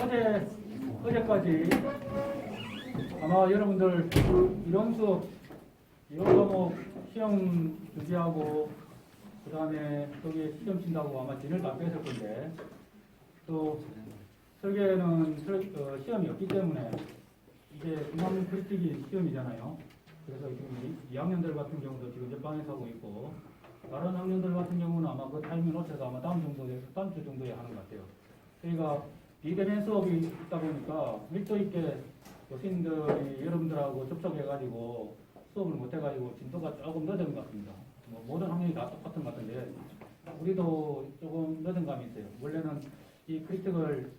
어제까지 아마 여러분들 이론 수업, 이론 과목 시험 준비하고 그 다음에 거기에 시험 친다고 아마 진을 다 뺐을 건데 또 설계는 시험이 없기 때문에 이게 중앙 크리틱이 시험이잖아요. 그래서 지금 2학년들 같은 경우도 지금 옆방에서 하고 있고 다른 학년들 같은 경우는 아마 그 타이밍 놓쳐서 아마 다음 주 정도에 하는 것 같아요. 저희가 비대면 수업이 있다 보니까 밀도 있게 교수님들이 여러분들하고 접촉해가지고 수업을 못해가지고 진도가 조금 늦은 것 같습니다. 뭐 모든 학년이 다 똑같은 것 같은데 우리도 조금 늦은 감이 있어요. 원래는 이 크리틱을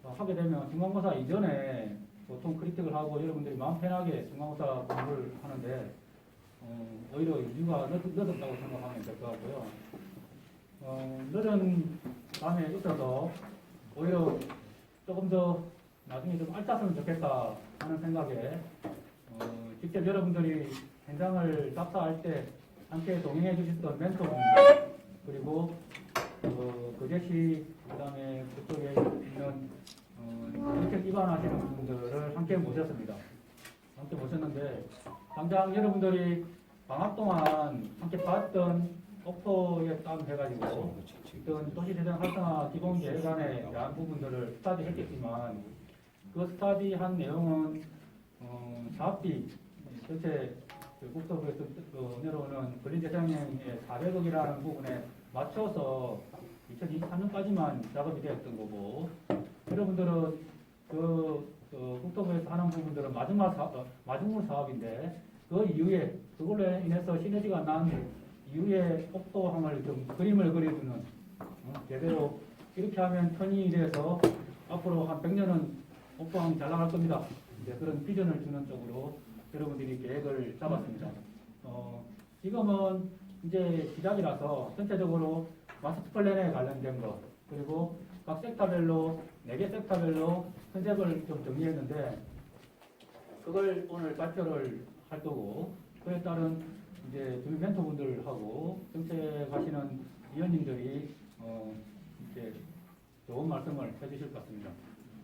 하게 되면 중간고사 이전에 보통 크리틱을 하고 여러분들이 마음 편하게 중간고사 공부를 하는데 오히려 이유가 늦었다고 생각하면 될 것 같고요. 늦은 감에 있어서 오히려 조금 더 나중에 좀 알찼으면 좋겠다 하는 생각에 직접 여러분들이 현장을 답사할 때 함께 동행해 주셨던 멘토분들 그리고 그 제시 그다음에 그쪽에 있는 이렇게 입안하시는 분들을 함께 모셨습니다. 함께 모셨는데 당장 여러분들이 방학 동안 함께 봤던 옥토에 따름해가지고 어떤 도시재생 활성화 기본계획안에 대한 부분들을 스타디했겠지만 그 스타디한 내용은 사업비 전체 국토부에서 내려오는 근린재생의 400억이라는 부분에 맞춰서 2023년까지만 작업이 되었던 거고 여러분들은 국토부에서 하는 부분들은 마중물 사업인데 그 이후에 그걸로 인해서 시너지가 난 이후에 옥토항을 좀 그림을 그려주는 제대로 이렇게 하면 편이 돼서 앞으로 한 100년은 옥토항이 잘 나갈 겁니다. 이제 그런 비전을 주는 쪽으로 여러분들이 계획을 잡았습니다. 지금은 이제 시작이라서 전체적으로 마스터 플랜에 관련된 것 그리고 각 섹터별로 4개 섹터별로 컨셉을 좀 정리했는데 그걸 오늘 발표를 할 거고 그에 따른 이제 주민 멘토분들하고 정책하시는 위원님들이 이제 좋은 말씀을 해주실 것 같습니다.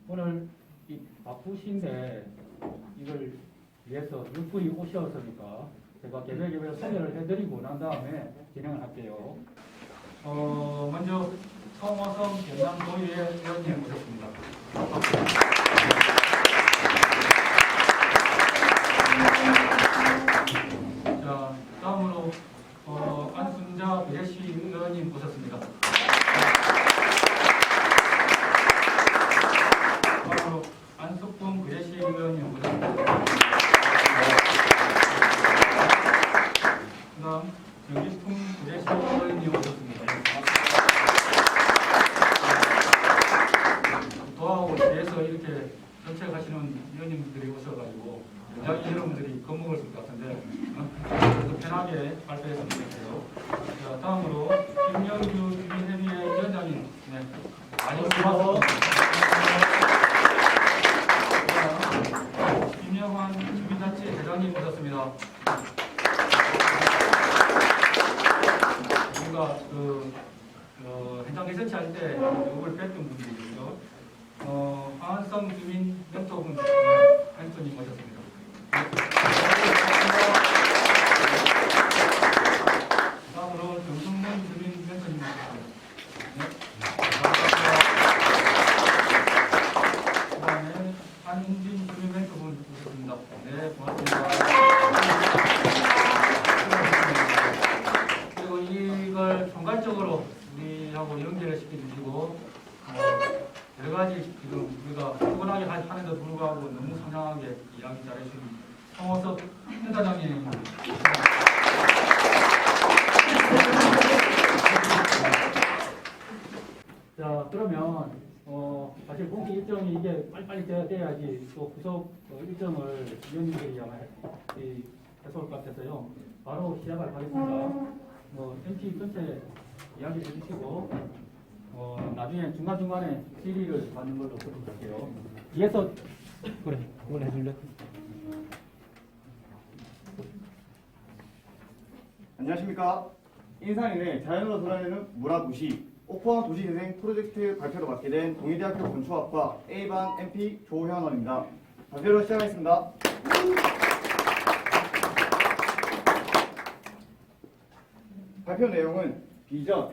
오늘 이 바쁘신데 이걸 위해서 육군이 오셨으니까 제가 개별개별 소개를 해드리고 난 다음에 진행을 할게요. 먼저 성화성 경남도의회 의원님 모셨습니다. 자, 다음으로 안순자 배시 의원님 모셨습니다. 다음으로 안석봉 배시 의원님 모셨습니다. 그다음 정기풍 배시 의원님 모셨습니다. 도하고 뒤에서 이렇게 정책하시는 위원님들이 오셔가지고 굉장히 여러분들이 겁먹을 것 같은데 그래서 편하게 발표해서 드릴게요. 자, 다음으로 김영규 주민협의회 위원장님 많이 오셔서 김영환 주민자치 회장님 오셨습니다. 우리가 현장 개선치 할 때 이걸 뵀던 분들이죠. 황한성 주민 멘토분 멘토님 모셨습니다. 다음으로 정승문 주민 멘토님 모셨습니다. 그 다음에 한진 주민 멘토분 모셨습니다. 네, 고맙습니다. 그리고 이걸 총괄적으로 우리하고 연결을 시켜주시고 여러 가지 지금 우리가 피곤하게 하는데도 불구하고 너무 상냥하게 이야기 잘해주신 성호섭 센터장님. 자, 그러면 사실 공식 일정이 이게 빨리빨리 돼야지 또 구속 일정을 위원님들이 아마 해서올 것 같아서요. 바로 시작을 하겠습니다. MC 전체 이야기 해주시고 나중에 중간중간에 질의를 받는 걸로 부탁드릴게요. 뒤에서 그래, 그걸 해줄래? 안녕하십니까. 인산인의 자연으로 돌아다니는 무라부시 오포항 도시재생 프로젝트 발표를 맡게 된 동의대학교 건축학과 A반 MP 조현원입니다. 발표를 시작하겠습니다. 발표 내용은 비전,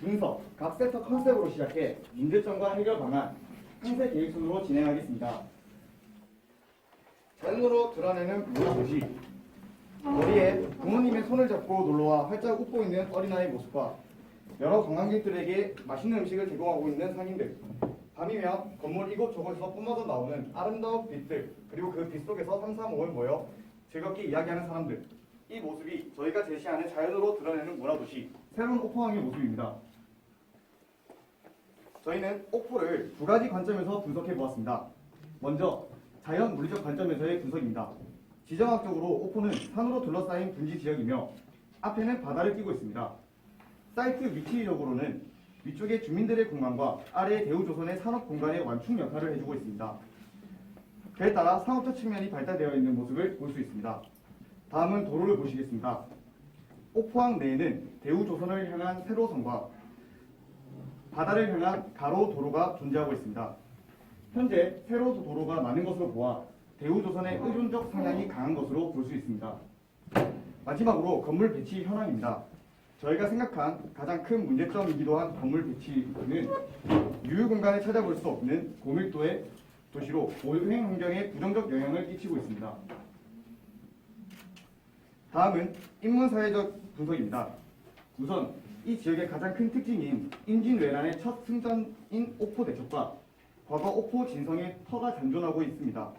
분석, 각 섹터 컨셉으로 시작해 문제점과 해결 방안, 항세 계획 순으로 진행하겠습니다. 자연으로 드러내는 문화도시. 거리에 부모님의 손을 잡고 놀러와 활짝 웃고 있는 어린아이 모습과 여러 관광객들에게 맛있는 음식을 제공하고 있는 상인들. 밤이면 건물 이곳저곳에서 뿜어져 나오는 아름다운 빛들, 그리고 그 빛 속에서 삼삼오오 모여 즐겁게 이야기하는 사람들. 이 모습이 저희가 제시하는 자연으로 드러내는 문화도시, 새로운 오포항의 모습입니다. 저희는 오포를 두 가지 관점에서 분석해 보았습니다. 먼저 자연 물리적 관점에서의 분석입니다. 지정학적으로 오포는 산으로 둘러싸인 분지 지역이며 앞에는 바다를 끼고 있습니다. 사이트 위치적으로는 위쪽의 주민들의 공간과 아래의 대우조선의 산업 공간의 완충 역할을 해주고 있습니다. 그에 따라 상업적 측면이 발달되어 있는 모습을 볼 수 있습니다. 다음은 도로를 보시겠습니다. 오포항 내에는 대우조선을 향한 세로선과 바다를 향한 가로 도로가 존재하고 있습니다. 현재 세로 도로가 많은 것으로 보아 대우조선의 의존적 성향이 강한 것으로 볼 수 있습니다. 마지막으로 건물 배치 현황입니다. 저희가 생각한 가장 큰 문제점이기도 한 건물 배치는 유휴 공간을 찾아볼 수 없는 고밀도의 도시로 보행 환경에 부정적 영향을 끼치고 있습니다. 다음은 인문사회적 분석입니다. 우선 이 지역의 가장 큰 특징인 임진왜란의 첫 승전인 오포 대첩과 과거 오포 진성의 터가 잔존하고 있습니다.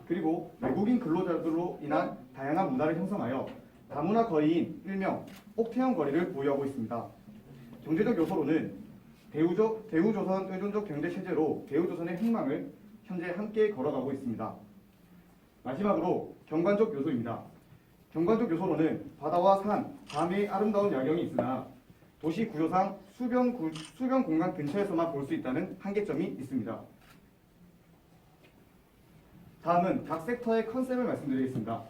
그리고 외국인 근로자들로 인한 다양한 문화를 형성하여 다문화 거리인 일명 옥태형 거리를 보유하고 있습니다. 경제적 요소로는 대우조선 의존적 경제 체제로 대우조선의 흥망을 현재 함께 걸어가고 있습니다. 마지막으로 경관적 요소입니다. 경관적 요소로는 바다와 산, 밤의 아름다운 야경이 있으나 도시 구조상 수변 공간 근처에서만 볼 수 있다는 한계점이 있습니다. 다음은 각 섹터의 컨셉을 말씀드리겠습니다.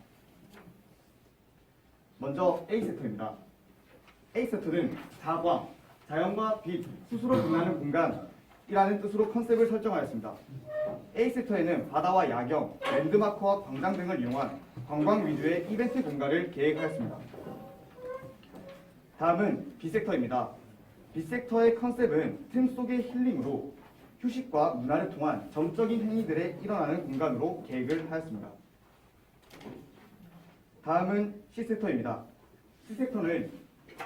먼저 A섹터입니다. A섹터는 자광, 자연과 빛, 스스로 빛나는 공간이라는 뜻으로 컨셉을 설정하였습니다. A섹터에는 바다와 야경, 랜드마크와 광장 등을 이용한 관광 위주의 이벤트 공간을 계획하였습니다. 다음은 B섹터입니다. B섹터의 컨셉은 틈 속의 힐링으로 휴식과 문화를 통한 정적인 행위들에 일어나는 공간으로 계획을 하였습니다. 다음은 C섹터입니다. C섹터는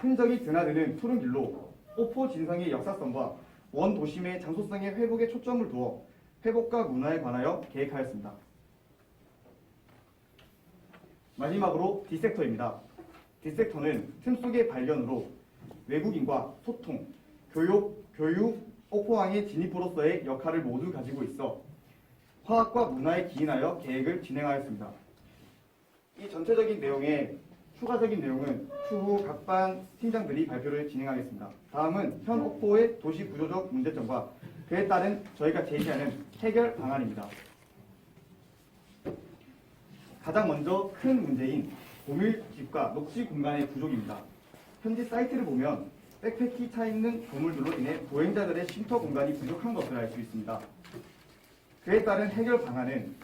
흔적이 드나드는 푸른 길로 오포 진성의 역사성과 원 도심의 장소성의 회복에 초점을 두어 회복과 문화에 관하여 계획하였습니다. 마지막으로 D섹터입니다. D섹터는 틈 속의 발견으로 외국인과 소통, 교육, 오포항의 진입으로서의 역할을 모두 가지고 있어 화학과 문화에 기인하여 계획을 진행하였습니다. 이 전체적인 내용의 추가적인 내용은 추후 각 반 팀장들이 발표를 진행하겠습니다. 다음은 현 오포의 도시 구조적 문제점과 그에 따른 저희가 제시하는 해결 방안입니다. 가장 먼저 큰 문제인 고밀집과 녹지 공간의 부족입니다. 현재 사이트를 보면 백패키 차 있는 건물들로 인해 보행자들의 쉼터 공간이 부족한 것을 알 수 있습니다. 그에 따른 해결 방안은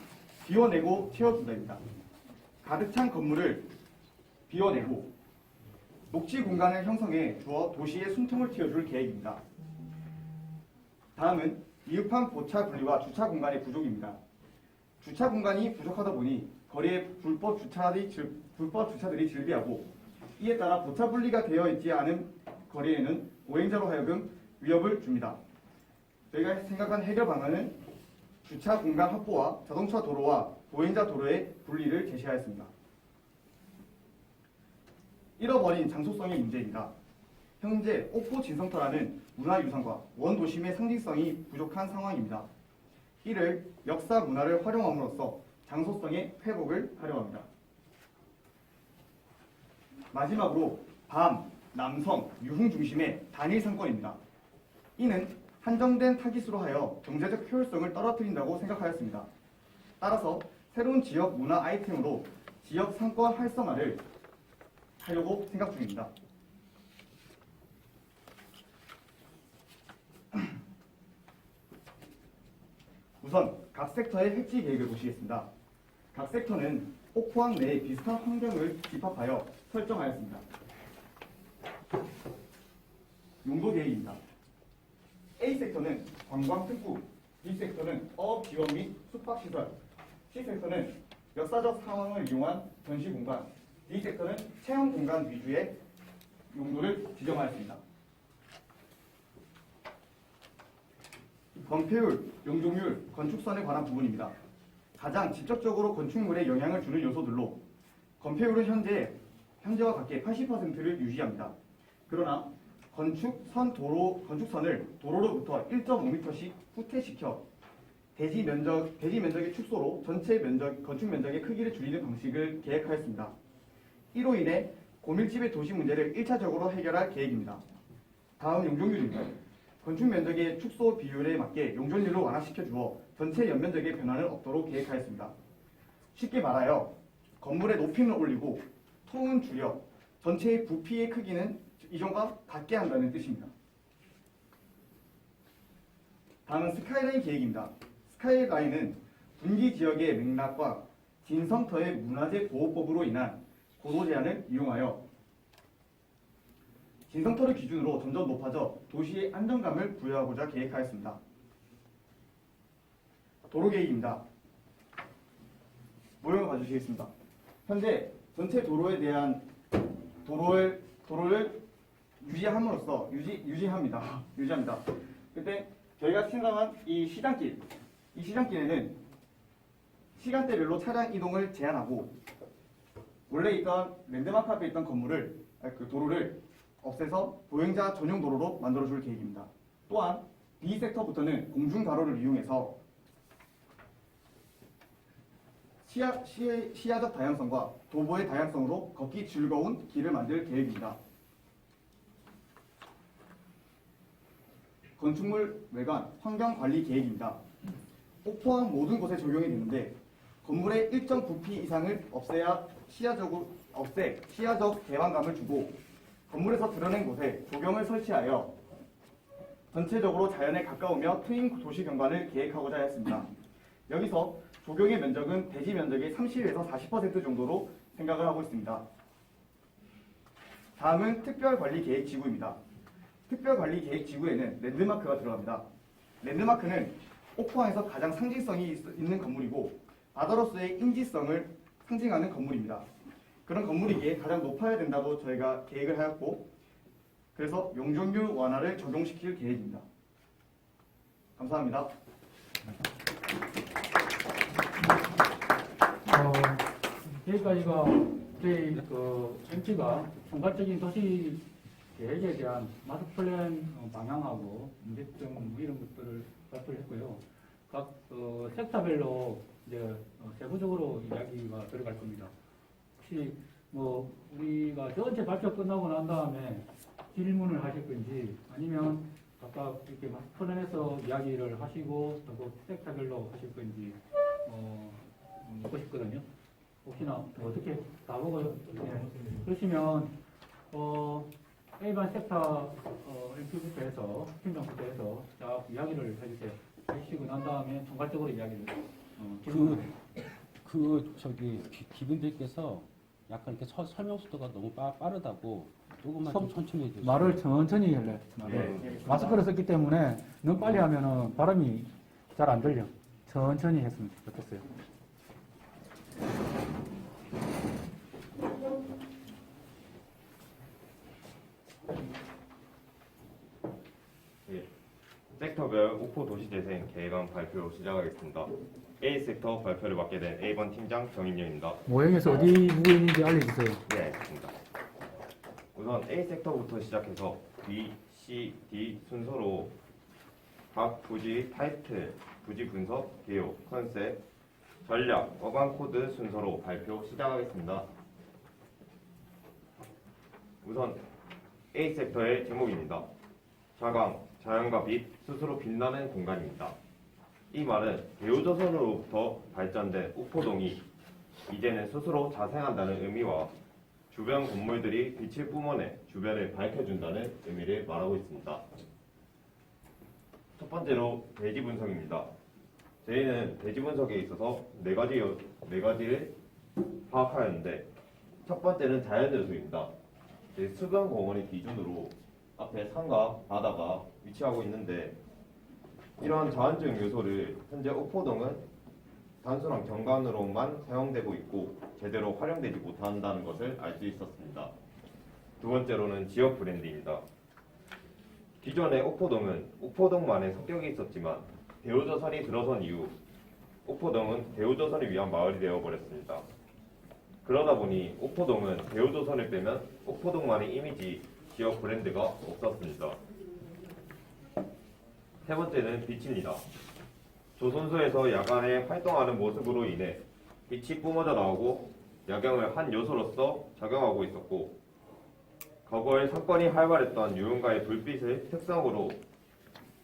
비워내고 채워준다입니다. 가득 찬 건물을 비워내고 녹지 공간을 형성해 주어 도시의 숨통을 틔워줄 계획입니다. 다음은 미흡한 보차 분리와 주차 공간의 부족입니다. 주차 공간이 부족하다 보니 거리에 불법 주차들이 즐비하고 이에 따라 보차 분리가 되어 있지 않은 거리에는 보행자로 하여금 위협을 줍니다. 저희가 생각한 해결 방안은 주차 공간 확보와 자동차 도로와 보행자 도로의 분리를 제시하였습니다. 잃어버린 장소성의 문제입니다. 현재 오포 진성터라는 문화유산과 원도심의 상징성이 부족한 상황입니다. 이를 역사 문화를 활용함으로써 장소성의 회복을 하려 합니다. 마지막으로 밤, 남성, 유흥 중심의 단일 상권입니다. 이는 한정된 타깃으로 하여 경제적 효율성을 떨어뜨린다고 생각하였습니다. 따라서 새로운 지역 문화 아이템으로 지역 상권 활성화를 하려고 생각 중입니다. 우선 각 섹터의 해지 계획을 보시겠습니다. 각 섹터는 옥포항 내에 비슷한 환경을 집합하여 설정하였습니다. 용도 계획입니다. A 섹터는 관광특구, B 섹터는 어업 지원 및 숙박시설, C 섹터는 역사적 상황을 이용한 전시 공간, D 섹터는 체험 공간 위주의 용도를 지정하였습니다. 건폐율, 용적률, 건축선에 관한 부분입니다. 가장 직접적으로 건축물에 영향을 주는 요소들로 건폐율은 현재와 같게 80%를 유지합니다. 그러나 건축선을 도로로부터 1.5m씩 후퇴시켜 대지 면적의 축소로 전체 건축 면적의 크기를 줄이는 방식을 계획하였습니다. 이로 인해 고밀집의 도시 문제를 1차적으로 해결할 계획입니다. 다음 용적률입니다. 건축 면적의 축소 비율에 맞게 용적률을 완화시켜 주어 전체 연면적의 변화는 없도록 계획하였습니다. 쉽게 말하여 건물의 높이는 올리고 통은 줄여 전체의 부피의 크기는 이전과 같게 한다는 뜻입니다. 다음은 스카이라인 계획입니다. 스카이라인은 분기 지역의 맥락과 진성터의 문화재 보호법으로 인한 고도 제한을 이용하여 진성터를 기준으로 점점 높아져 도시의 안정감을 부여하고자 계획하였습니다. 도로 계획입니다. 모형을 봐주시겠습니다. 현재 전체 도로에 대한 도로를 유지함으로써 유지합니다. 근데 저희가 생각한 이 시장길에는 시간대별로 차량 이동을 제한하고 원래 있던 랜드마크 앞에 있던 도로를 없애서 보행자 전용 도로로 만들어줄 계획입니다. 또한 B 섹터부터는 공중가로를 이용해서 시야적 다양성과 도보의 다양성으로 걷기 즐거운 길을 만들 계획입니다. 건축물 외관 환경관리 계획입니다. 옥포항 모든 곳에 적용이 되는데 건물의 일정 부피 이상을 없애 시야적 개방감을 주고 건물에서 드러낸 곳에 조경을 설치하여 전체적으로 자연에 가까우며 트인 도시 경관을 계획하고자 했습니다. 여기서 조경의 면적은 대지 면적의 30에서 40% 정도로 생각을 하고 있습니다. 다음은 특별관리계획지구입니다. 특별관리계획지구에는 랜드마크가 들어갑니다. 랜드마크는 옥포항에서 가장 상징성이 있는 건물이고 바다로서의 인지성을 상징하는 건물입니다. 그런 건물이기에 가장 높아야 된다고 저희가 계획을 하였고 그래서 용적률 완화를 적용시킬 계획입니다. 감사합니다. 여기까지가 저희 MT가 총괄적인 도시 계획에 대한 마스터 플랜 방향하고 문제점 이런 것들을 발표를 했고요. 각 섹터별로 이제 세부적으로 이야기가 들어갈 겁니다. 혹시 우리가 전체 발표 끝나고 난 다음에 질문을 하실 건지 아니면 각각 이렇게 마스터 플랜에서 이야기를 하시고 또 섹터별로 하실 건지 묻고 싶거든요. 혹시나 어떻게 나보고 그러시면 A반 섹터 MP부터 해서 팀장부터 해서 쫙 이야기를 해주세요. 해주시고 난 다음에 총괄적으로 이야기를 기분들께서 약간 이렇게 설명 속도가 너무 빠르다고 조금만 좀 천천히 해주세요. 말을 천천히 할래. 마스크를 썼기 때문에 너무 빨리 하면은 발음이 잘 안 들려. 천천히 했으면 좋겠어요. 섹터별 옥포 도시재생 계획안 발표 시작하겠습니다. A 섹터 발표를 맡게 된 A번 팀장 정인영입니다. 모형에서 어디 부분에 있는지 알려주세요. 네, 알겠습니다. 우선 A 섹터부터 시작해서 B, C, D 순서로 각 부지 타이틀, 부지 분석, 개요, 컨셉, 전략, 어반 코드 순서로 발표 시작하겠습니다. 우선 A 섹터의 제목입니다. 자강, 자연과 빛, 스스로 빛나는 공간입니다. 이 말은 대우조선으로부터 발전된 옥포동이 이제는 스스로 자생한다는 의미와 주변 건물들이 빛을 뿜어내 주변을 밝혀준다는 의미를 말하고 있습니다. 첫 번째로 대지 분석입니다. 저희는 대지 분석에 있어서 네 가지를 파악하였는데 첫 번째는 자연 요소입니다. 수변 공원의 기준으로 앞에 산과 바다가 위치하고 있는데 이러한 자연적 요소를 현재 옥포동은 단순한 경관으로만 사용되고 있고 제대로 활용되지 못한다는 것을 알 수 있었습니다. 두 번째로는 지역 브랜드입니다. 기존의 옥포동은 옥포동만의 성격이 있었지만 대우조선이 들어선 이후 옥포동은 대우조선을 위한 마을이 되어버렸습니다. 그러다 보니 옥포동은 대우조선을 빼면 옥포동만의 이미지, 지역 브랜드가 없었습니다. 세 번째는 빛입니다. 조선소에서 야간에 활동하는 모습으로 인해 빛이 뿜어져 나오고 야경을 한 요소로서 작용하고 있었고 과거에 사건이 활발했던 유흥가의 불빛을 특성으로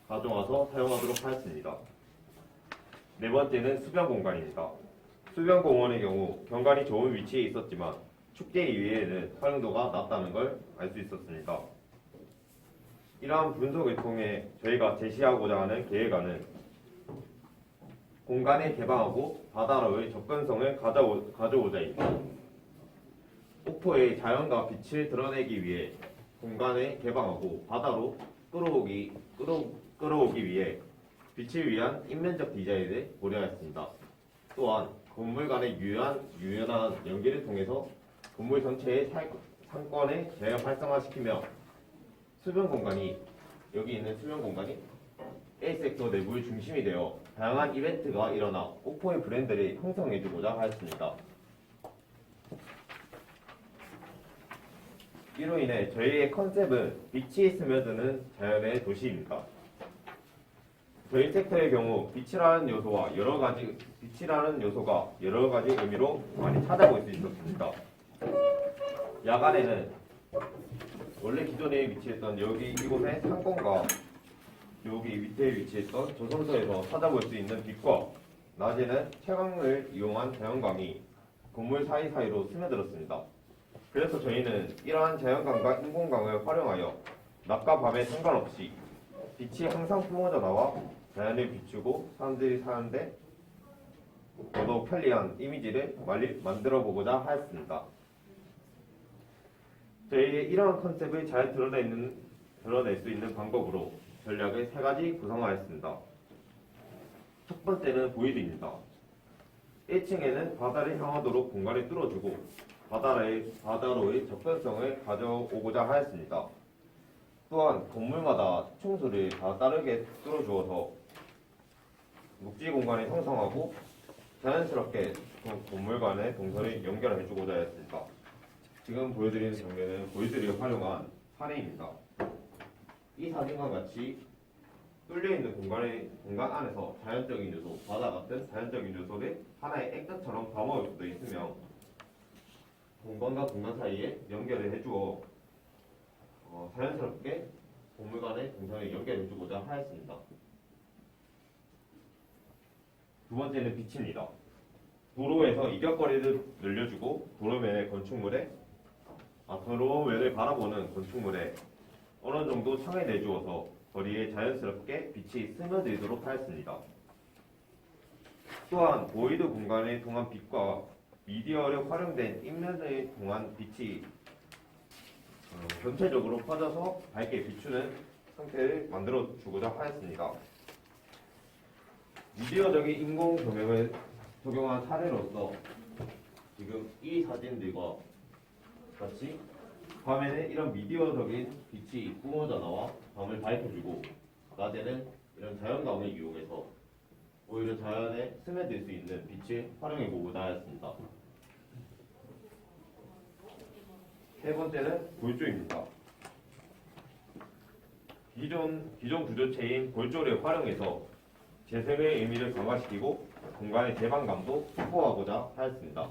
가져와서 사용하도록 하였습니다. 네 번째는 수변 공간입니다. 수변 공원의 경우 경관이 좋은 위치에 있었지만 축제 이외에는 활용도가 낮다는 걸 알 수 있었습니다. 이러한 분석을 통해 저희가 제시하고자 하는 계획안은 공간을 개방하고 바다로의 접근성을 가져오자입니다. 옥포의 자연과 빛을 드러내기 위해 공간을 개방하고 바다로 끌어오기 위해 빛을 위한 인면적 디자인을 고려하였습니다. 또한 건물 간의 유연한 연계를 통해서 건물 전체의 상권을 재활성화시키며 여기 있는 수변 공간이 A섹터 내부의 중심이 되어 다양한 이벤트가 일어나 옥포의 브랜드를 형성해주고자 하였습니다. 이로 인해 저희의 컨셉은 빛이 스며드는 자연의 도시입니다. 저희 섹터의 경우 빛이라는 요소가 여러 가지 의미로 많이 찾아볼 수 있었습니다. 야간에는 원래 기존에 위치했던 이곳의 상권과 여기 밑에 위치했던 조선소에서 찾아볼 수 있는 빛과 낮에는 채광을 이용한 자연광이 건물 사이사이로 스며들었습니다. 그래서 저희는 이러한 자연광과 인공광을 활용하여 낮과 밤에 상관없이 빛이 항상 뿜어져 나와 자연을 비추고 사람들이 사는데 더더욱 편리한 이미지를 만들어 보고자 하였습니다. 저희의 이러한 컨셉을 잘 드러낼 수 있는 방법으로 전략을 세 가지 구성하였습니다. 첫 번째는 보이드입니다. 1층에는 바다를 향하도록 공간을 뚫어주고 바다로의 접근성을 가져오고자 하였습니다. 또한 건물마다 충수를 다 다르게 뚫어주어서 녹지 공간을 형성하고 자연스럽게 건물 간의 동선을 연결해주고자 하였습니다. 지금 보여드리는 장면은 보이드를 활용한 사례입니다. 이 사진과 같이 뚫려있는 공간 안에서 자연적인 요소, 바다 같은 자연적인 요소를 하나의 액자처럼 담아올 수도 있으며 공간과 공간 사이에 연결을 해주어 자연스럽게 건물 간의 동선을 연결해주고자 하였습니다. 두 번째는 빛입니다. 도로에서 이격거리를 늘려주고 도로면을 바라보는 건축물에 어느 정도 창을 내주어서 거리에 자연스럽게 빛이 스며들도록 하였습니다. 또한 보이드 공간에 통한 빛과 미디어를 활용된 인면을 통한 빛이 전체적으로 퍼져서 밝게 비추는 상태를 만들어 주고자 하였습니다. 미디어적인 인공 조명을 적용한 사례로서 지금 이 사진들과 같이 밤에는 이런 미디어적인 빛이 뿜어져 나와 밤을 밝혀주고 낮에는 이런 자연광을 이용해서 오히려 자연에 스며들 수 있는 빛을 활용해 보고자 하였습니다. 세 번째는 골조입니다. 기존 구조체인 골조를 활용해서 재생의 의미를 강화시키고 공간의 개방감도 확보하고자 하였습니다.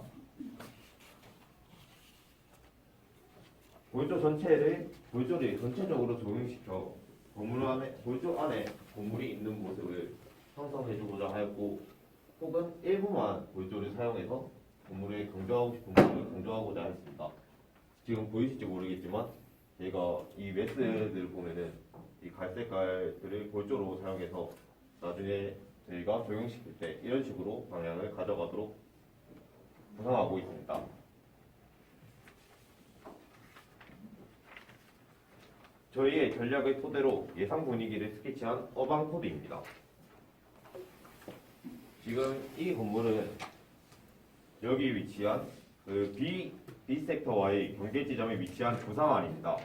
골조를 전체적으로 적용시켜 골조 안에 건물이 있는 모습을 형성해주고자 하였고 혹은 일부만 골조를 사용해서 건물을 강조하고 싶은 부분을 강조하고자 했습니다. 지금 보이실지 모르겠지만 저희가 이 매스들을 보면은 이 갈색깔들을 골조로 사용해서 나중에 저희가 적용시킬 때 이런 식으로 방향을 가져가도록 구성하고 있습니다. 저희의 전략을 토대로 예상 분위기를 스케치한 어반 코드입니다. 지금 이 건물은 여기 위치한 그 B 섹터와의 경계 지점에 위치한 부상안입니다.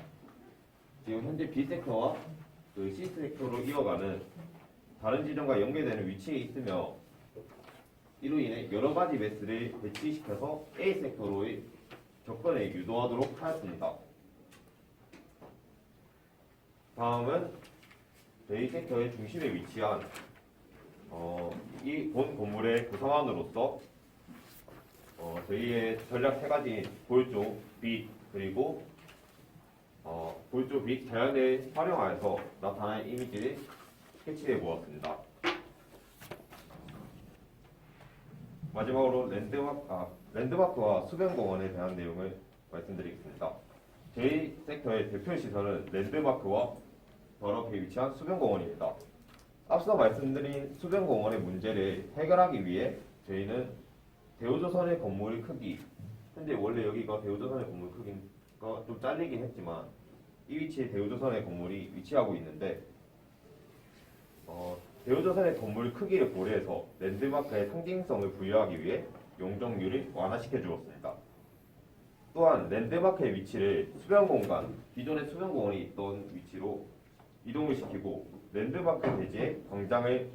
지금 현재 B 섹터와 그 C 섹터로 이어가는 다른 지점과 연계되는 위치에 있으며 이로 인해 여러 가지 매스를 배치시켜서 A 섹터로의 접근에 유도하도록 하였습니다. 다음은 저희 섹터의 중심에 위치한 이 본 건물의 구성안으로서 저희의 전략 세 가지인 골조, 빛, 그리고 골조, 빛, 자연을 활용하여서 나타난 이미지를 스케치해 보았습니다. 마지막으로 랜드마크와 수변공원에 대한 내용을 말씀드리겠습니다. 저희 섹터의 대표 시설은 랜드마크와 바로 앞에 위치한 수변공원입니다. 앞서 말씀드린 수변공원의 문제를 해결하기 위해 저희는 대우조선의 건물 크기, 현재 원래 여기가 대우조선의 건물 크기가 좀 잘리긴 했지만 이 위치에 대우조선의 건물이 위치하고 있는데 대우조선의 건물 크기를 고려해서 랜드마크의 상징성을 부여하기 위해 용적률을 완화시켜 주었습니다. 또한 랜드마크의 위치를 수변공간, 기존의 수변공원이 있던 위치로 이동을 시키고 랜드마크 대지에 광장을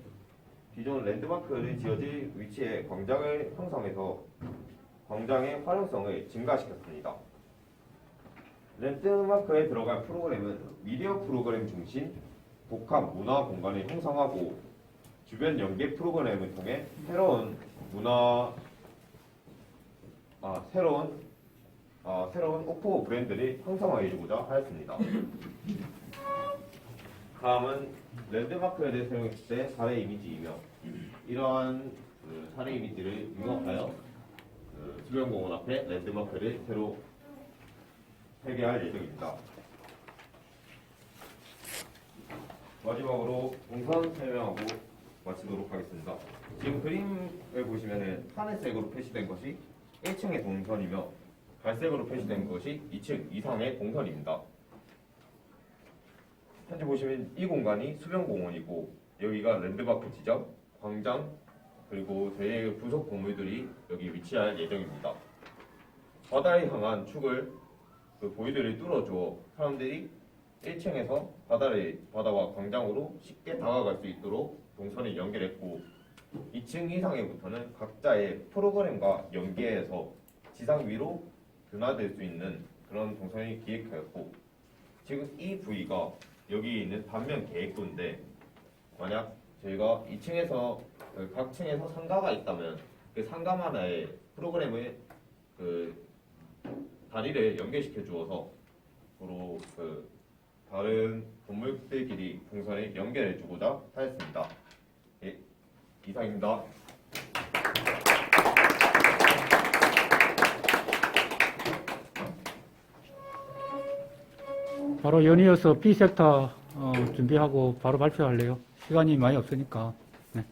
기존 랜드마크를 지어질 위치에 광장을 형성해서 광장의 활용성을 증가시켰습니다. 랜드마크에 들어갈 프로그램은 미디어 프로그램 중심 복합 문화 공간을 형성하고 주변 연계 프로그램을 통해 새로운 오프 브랜드를 형성하고자 하였습니다. 다음은 랜드마크에 대해 사용했을 때 사례 이미지이며 이러한 사례 이미지를 융합하여 수변공원 앞에 랜드마크를 새로 설계할 예정입니다. 마지막으로 동선 설명하고 마치도록 하겠습니다. 지금 그림을 보시면 하늘색으로 표시된 것이 1층의 동선이며 갈색으로 표시된 것이 2층 이상의 동선입니다. 현재 보시면 이 공간이 수변공원이고 여기가 랜드마크 지점, 광장, 그리고 저희의 부속 건물들이 여기 위치할 예정입니다. 바다에 향한 축을 보이드를 뚫어주어 사람들이 1층에서 바다와 광장으로 쉽게 다가갈 수 있도록 동선을 연결했고 2층 이상에부터는 각자의 프로그램과 연계해서 지상 위로 변화될 수 있는 그런 동선을 기획하였고 지금 이 부위가 여기 있는 단면 계획도인데 만약 저희가 2층에서 각 층에서 상가가 있다면 그 상가마다의 프로그램을 다리를 연결시켜 주어서 서로 다른 건물들끼리 동선을 연결해 주고자 하였습니다. 예, 이상입니다. 바로 연이어서 B섹터 준비하고 바로 발표할래요. 시간이 많이 없으니까. 네.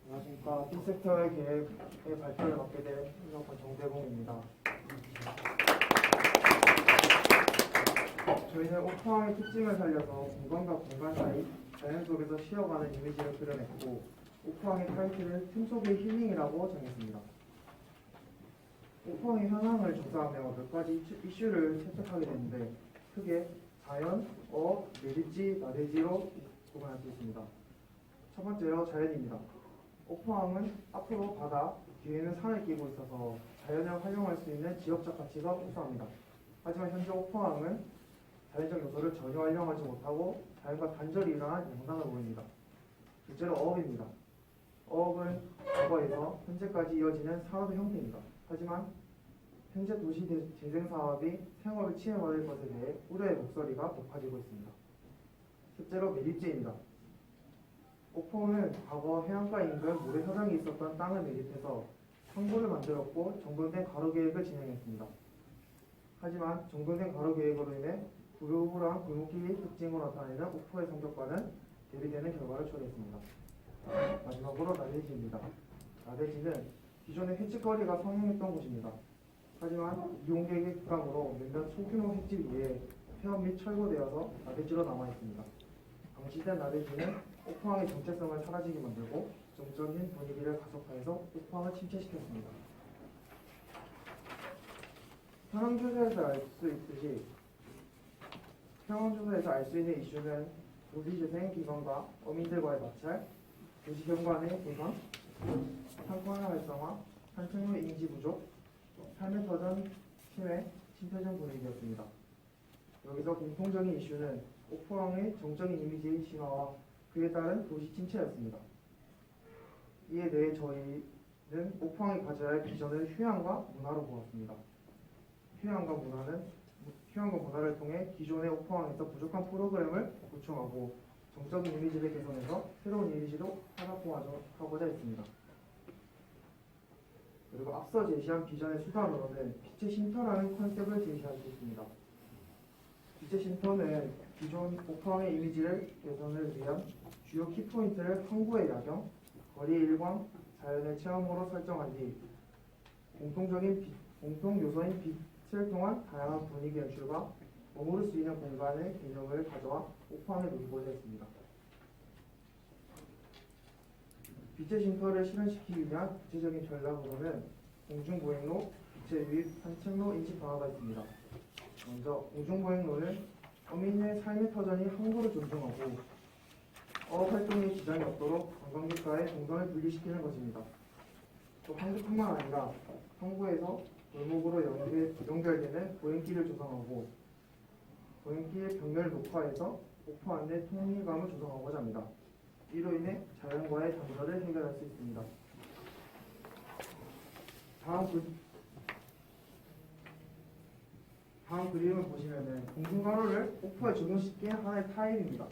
안녕하십니까. B섹터의 계획의 발표를 맡게 된 인력권 정대봉입니다. 저희는 오프항의 특징을 살려서 공간과 공간 사이 자연 속에서 쉬어가는 이미지를 그려냈고 오프항의 타이틀을 틈 속의 힐링이라고 정했습니다. 오프항의 현황을 조사하며 몇 가지 이슈를 채택하게 됐는데 크게 자연, 내리지, 나대지로 구분할 수 있습니다. 첫 번째로 자연입니다. 오프항은 앞으로 바다, 뒤에는 산을 끼고 있어서 자연을 활용할 수 있는 지역적 가치가 우수합니다. 하지만 현재 오프항은 자연적 요소를 전혀 활용하지 못하고 자연과 단절이 일어난 양상을 보입니다. 둘째로 어업입니다. 어업은 과거에서 현재까지 이어지는 산업의 형태입니다. 하지만 현재 도시 재생 사업이 생업을 침해받을 것에 대해 우려의 목소리가 높아지고 있습니다. 셋째로 매립지입니다. 오프항은 과거 해안가 인근 모래 사장이 있었던 땅을 매립해서 항구를 만들었고 정돈된 가로 계획을 진행했습니다. 하지만 정돈된 가로 계획으로 인해 불우불한 골목길이 특징으로 나타내는 옥포의 성격과는 대비되는 결과를 초래했습니다. 마지막으로 나대지입니다. 나대지는 기존의 횟집거리가 성행했던 곳입니다. 하지만 이용객의 급강으로 몇몇 소규모 횟집 위에 폐업 및 철거되어서 나대지로 남아있습니다. 방치된 나대지는 옥포항의 정체성을 사라지게 만들고 정적인 분위기를 가속화해서 옥포항을 침체시켰습니다. 현황조사에서 알 수 있듯이 현황조사에서 알 수 있는 이슈는 도시재생 기관과 어민들과의 마찰, 도시경관의 개선, 상권화 활성화, 산책로 인지 부족, 삶의 터전 침해, 침체적 분위기였습니다. 여기서 공통적인 이슈는 옥포항의 정적인 이미지의 심화와 그에 따른 도시 침체였습니다. 이에 대해 저희는 옥포항이 가져야 할 비전을 휴양과 문화로 보았습니다. 휴양과 문화를 통해 기존의 옥포항에서 부족한 프로그램을 보충하고 정적인 이미지를 개선해서 새로운 이미지로 타협하고자 했습니다. 그리고 앞서 제시한 비전의 수단으로는 빛의 쉼터라는 컨셉을 제시할 수 있습니다. 빛의 쉼터는 기존 옥포항의 이미지를 개선을 위한 주요 키포인트를 항구의 야경, 거리의 일광, 자연의 체험으로 설정한 뒤 공통 요소인 빛을 통한 다양한 분위기 연출과 머무를 수 있는 공간의 개념을 가져와 옥포항에 놓이고자 했습니다. 빛의 쉼터를 실현시키기 위한 구체적인 전략으로는 공중보행로, 빛의 유입, 산책로 인식 방화가 있습니다. 먼저 공중보행로는 어민의 삶의 터전이 항구를 존중하고 어업 활동에 지장이 없도록 관광객과의 동선을 분리시키는 것입니다. 또 항구뿐만 아니라 항구에서 골목으로 연결되는 보행길을 조성하고 보행길 벽면을 녹화해서 옥포 안내 통일감을 조성하고자 합니다. 이로 인해 자연과의 단절을 해결할 수 있습니다. 다음 그림을 보시면은 공중가로를 옥포에 적용시킨 하나의 타입입니다.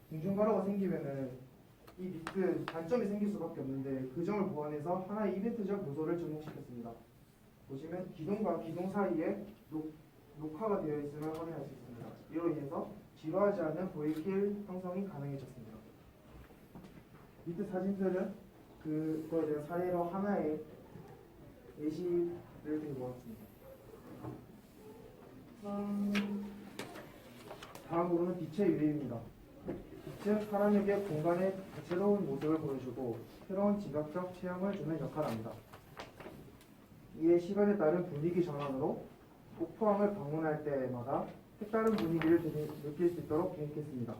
공중가로가 생기면은 이 밑은 단점이 생길 수밖에 없는데 그 점을 보완해서 하나의 이벤트적 요소를 접목시켰습니다. 보시면 기둥과 기둥 사이에 녹화가 되어 있음을 확인할 수 있습니다. 이로 인해서 지루하지 않는 보이길 형성이 가능해졌습니다. 밑에 사진들은 그거에 대한 사례로 하나의 예시를 들고 왔습니다. 다음으로는 빛의 유입입니다. 빛은 사람에게 공간의 다채로운 모습을 보여주고 새로운 지각적 체험을 주는 역할을 합니다. 이에 시간에 따른 분위기 전환으로 옥포항을 방문할 때마다 색다른 분위기를 느낄 수 있도록 계획했습니다.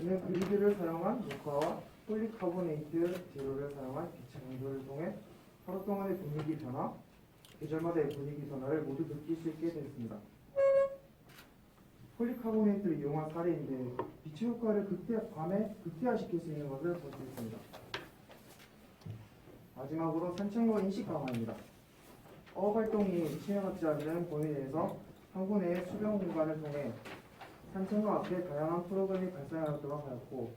이는 그리드를 사용한 녹화와 폴리카보네이트 재료를 사용한 빛의 강도를 통해 하루 동안의 분위기 변화, 계절마다의 분위기 변화를 모두 느낄 수 있게 되었습니다. 폴리카보네이트를 이용한 사례인데 빛의 효과를 밤에 극대화시킬 수 있는 것을 볼 수 있습니다. 마지막으로 산책로 인식 강화입니다. 어업 활동이 침해받지 않는 범위 내에서 항구 내의 수변 공간을 통해 산책로 앞에 다양한 프로그램이 발생하도록 하였고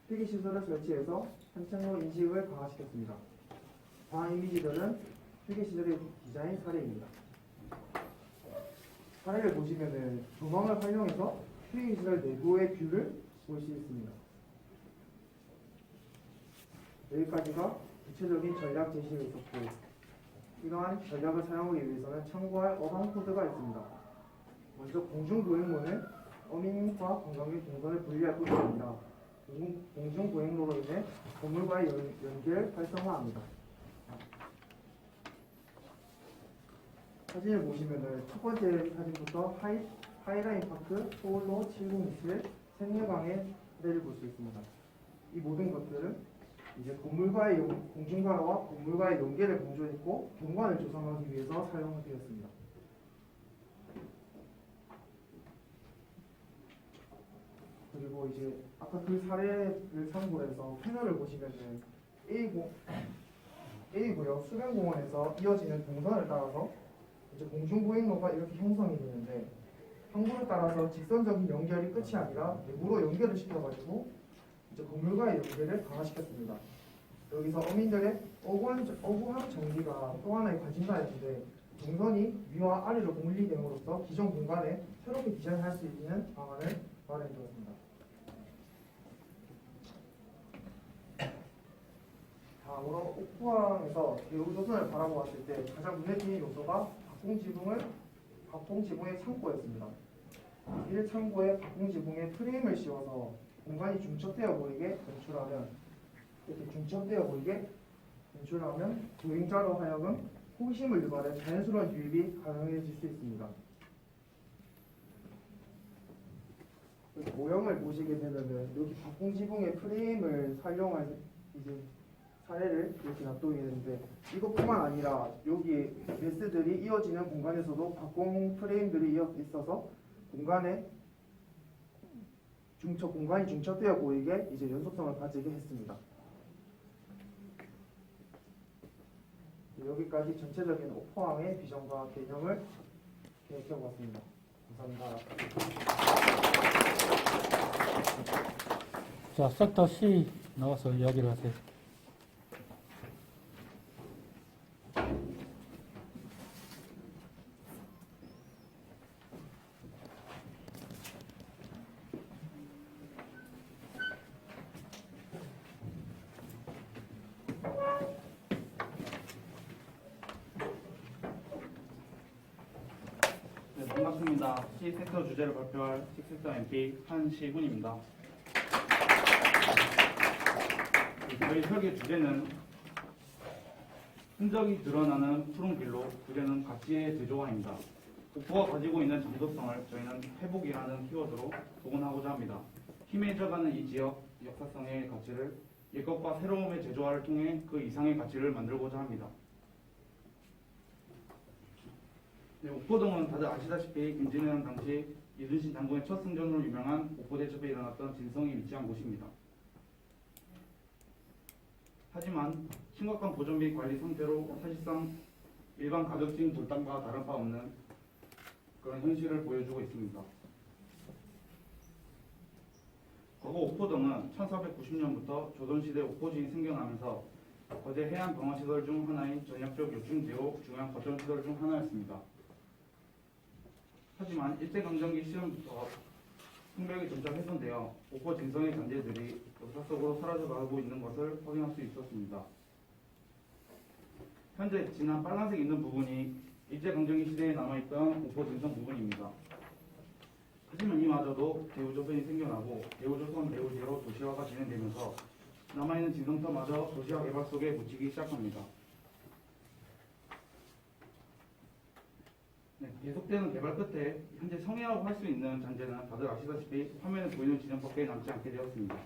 필기시설을 설치해서 산책로 인식을 강화시켰습니다. 다음 이미지들은 필기시설의 디자인 사례입니다. 사례를 보시면은 조망을 활용해서 필기시설 내부의 뷰를 볼 수 있습니다. 여기까지가 구체적인 전략 제시가 있었고 이러한 전략을 사용하기 위해서는 참고할 어반 코드가 있습니다. 먼저 공중보행로는 어민과 관광객 동선을 분리할 것입니다. 공중보행로로 인해 건물과의 연계를 활성화합니다. 사진을 보시면은 첫 번째 사진부터 하이라인 파크, 서울로 707, 생일강의 사례를 볼 수 있습니다. 이 모든 것들은 이제 공중가로와 건물과의 연계를 강조했고 경관을 조성하기 위해서 사용되었습니다. 그리고 이제 아까 그 사례를 참고로 해서 패널을 보시면은 A구역 수변공원에서 이어지는 동선을 따라서 이제 공중보행로가 이렇게 형성이 되는데 항구를 따라서 직선적인 연결이 끝이 아니라 내부로 연결을 시켜가지고 이제 건물과의 연계를 강화시켰습니다. 여기서 어민들의 억울한 정리가 또 하나의 관심사였는데 동선이 위와 아래로 분리됨으로써 기존 공간에 새롭게 디자인할 수 있는 방안을 마련해 두었습니다. 다음으로 옥포항에서 대우조선을 바라보았을 때 가장 눈에 띄는 요소가 박봉지붕의 창고였습니다. 이 창고에 박봉지붕에 프레임을 씌워서 공간이 중첩되어 보이게 연출하면 보행자로 하여금 호기심을 유발해 자연스러운 유입이 가능해질 수 있습니다. 모형을 보시게 되면은 여기 박봉지붕의 프레임을 활용한 이제 사례를 이렇게 납동이 되는데 이것뿐만 아니라 여기 메스들이 이어지는 공간에서도 박공 프레임들이 있어서 공간이 중첩되어 보이게 이제 연속성을 가지게 했습니다. 여기까지 전체적인 옥포항의 비전과 개념을 계획해 보았습니다. 감사합니다. 자, 섹터 C 나와서 이야기를 하세요. 네, 반갑습니다. C섹터 주제를 발표할 C섹터 MP 한시군입니다. 저희 설계 주제는 흔적이 드러나는 푸른 길로, 주제는 각지의 제조화입니다. 옥포가 가지고 있는 정도성을 저희는 회복이라는 키워드로 복원하고자 합니다. 희미해져가는 이 지역 역사성의 가치를 옛것과 새로움의 제조화를 통해 그 이상의 가치를 만들고자 합니다. 네, 옥포동은 다들 아시다시피 김진애는 당시 이순신 장군의 첫 승전으로 유명한 옥포대첩에 일어났던 진성이 위치한 곳입니다. 하지만 심각한 보존 및 관리 상태로 사실상 일반 가격진 돌담과 다른 바 없는 그런 현실을 보여주고 있습니다. 과거 옥포동은 1490년부터 조선시대 옥포진이 생겨나면서 거제 해안 방어시설 중 하나인 전역적 요충지로 중요한 거점시설 중 하나였습니다. 하지만 일제강점기 시절부터 성벽이 점차 훼손되어 옥포 진성의 잔재들이 역사 속으로 사라져가고 있는 것을 확인할 수 있었습니다. 현재 진한 빨간색 있는 부분이 일제강점기 시대에 남아있던 옥포 진성 부분입니다. 하지만 이마저도 대우조선이 생겨나고 대우조선 대우제로 도시화가 진행되면서 남아있는 진성터마저 도시화 개발 속에 묻히기 시작합니다. 네, 계속되는 개발 끝에 현재 성해라고 할 수 있는 잔재는 다들 아시다시피 화면에 보이는 진영밖에 남지 않게 되었습니다.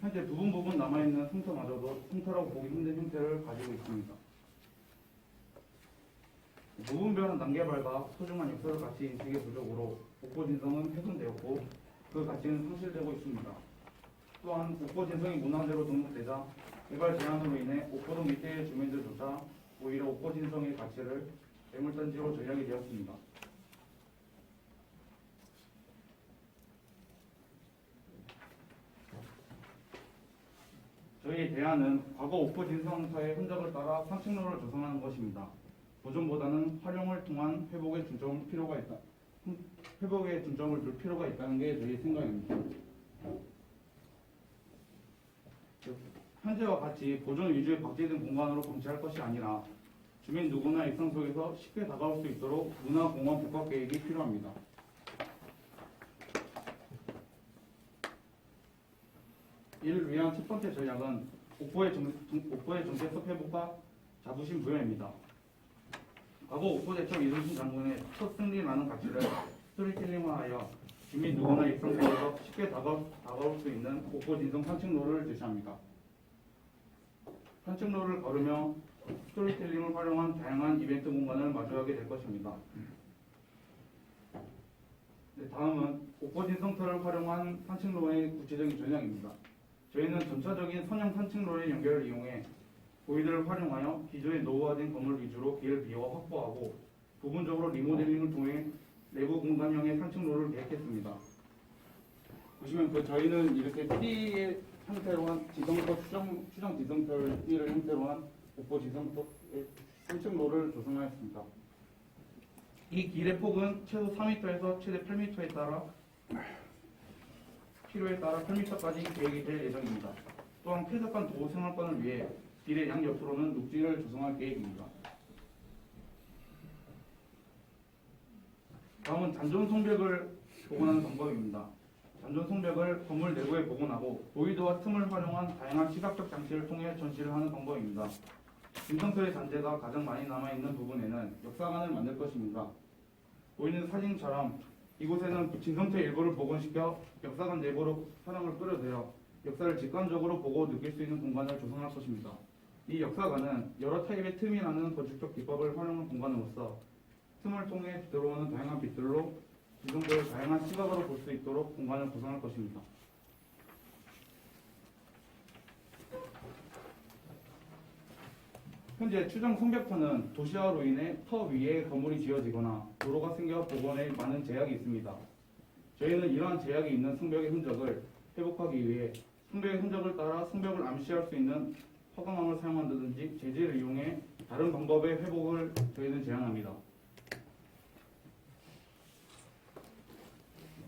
현재 부분 남아있는 성터마저도 성터라고 보기 힘든 형태를 가지고 있습니다. 무분별한 난개발과 소중한 역사적 가치 인식의 부족으로 옥포 진성은 훼손되었고 그 가치는 상실되고 있습니다. 또한 옥포 진성이 문화재로 등록되자 개발 제한으로 인해 옥포동 일대의 주민들조차 오히려 옥포 진성의 가치를 매물단지로 전략이 되었습니다. 저희의 대안은 과거 옥포 진성터의 흔적을 따라 산책로를 조성하는 것입니다. 보존보다는 활용을 통한 회복에 중점을 둘 필요가 있다는 게 저희의 생각입니다. 현재와 같이 보존 위주의 박제된 공간으로 방치할 것이 아니라 주민 누구나 일상 속에서 쉽게 다가올 수 있도록 문화공원 복합 계획이 필요합니다. 이를 위한 첫 번째 전략은 옥포의 정체성 회복과 자부심 부여입니다. 과거 옥포대첩 이순신 장군의 첫 승리라는 가치를 스토리텔링화하여 주민 누구나 일상 속에서 쉽게 다가올 수 있는 옥포 진성 산책로를 제시합니다. 산책로를 걸으며 스토리텔링을 활용한 다양한 이벤트 공간을 마주하게 될 것입니다. 네, 다음은 옥포 진성터를 활용한 산책로의 구체적인 전략입니다. 저희는 전차적인 선형 산책로의 연결을 이용해 보이드를 활용하여 기존의 노후화된 건물 위주로 길을 비워 확보하고 부분적으로 리모델링을 통해 내부 공간형의 산책로를 계획했습니다. 보시면 저희는 이렇게 T의 형태로 한 지성터 추정 지성터를 형태로 한 옥보 지성터의 3층로를 조성하였습니다. 이 길의 폭은 최소 4m에서 최대 8m에 따라 필요에 따라 8m까지 계획이 될 예정입니다. 또한 쾌적한 도보 생활권을 위해 길의 양옆으로는 녹지를 조성할 계획입니다. 다음은 잔존 성벽을 복원하는 방법입니다. 잔존 성벽을 건물 내부에 복원하고 보이드와 틈을 활용한 다양한 시각적 장치를 통해 전시를 하는 방법입니다. 진성터의 잔재가 가장 많이 남아있는 부분에는 역사관을 만들 것입니다. 보이는 사진처럼 이곳에는 진성터의 일부를 복원시켜 역사관 내부로 사람을 끌어들여 역사를 직관적으로 보고 느낄 수 있는 공간을 조성할 것입니다. 이 역사관은 여러 타입의 틈이라는 건축적 기법을 활용한 공간으로서 틈을 통해 들어오는 다양한 빛들로 진성터를 다양한 시각으로 볼 수 있도록 공간을 구성할 것입니다. 현재 추정 성벽터는 도시화로 인해 터 위에 건물이 지어지거나 도로가 생겨 복원에 많은 제약이 있습니다. 저희는 이러한 제약이 있는 성벽의 흔적을 회복하기 위해 성벽의 흔적을 따라 성벽을 암시할 수 있는 화강암을 사용한다든지 재질을 이용해 다른 방법의 회복을 저희는 제안합니다.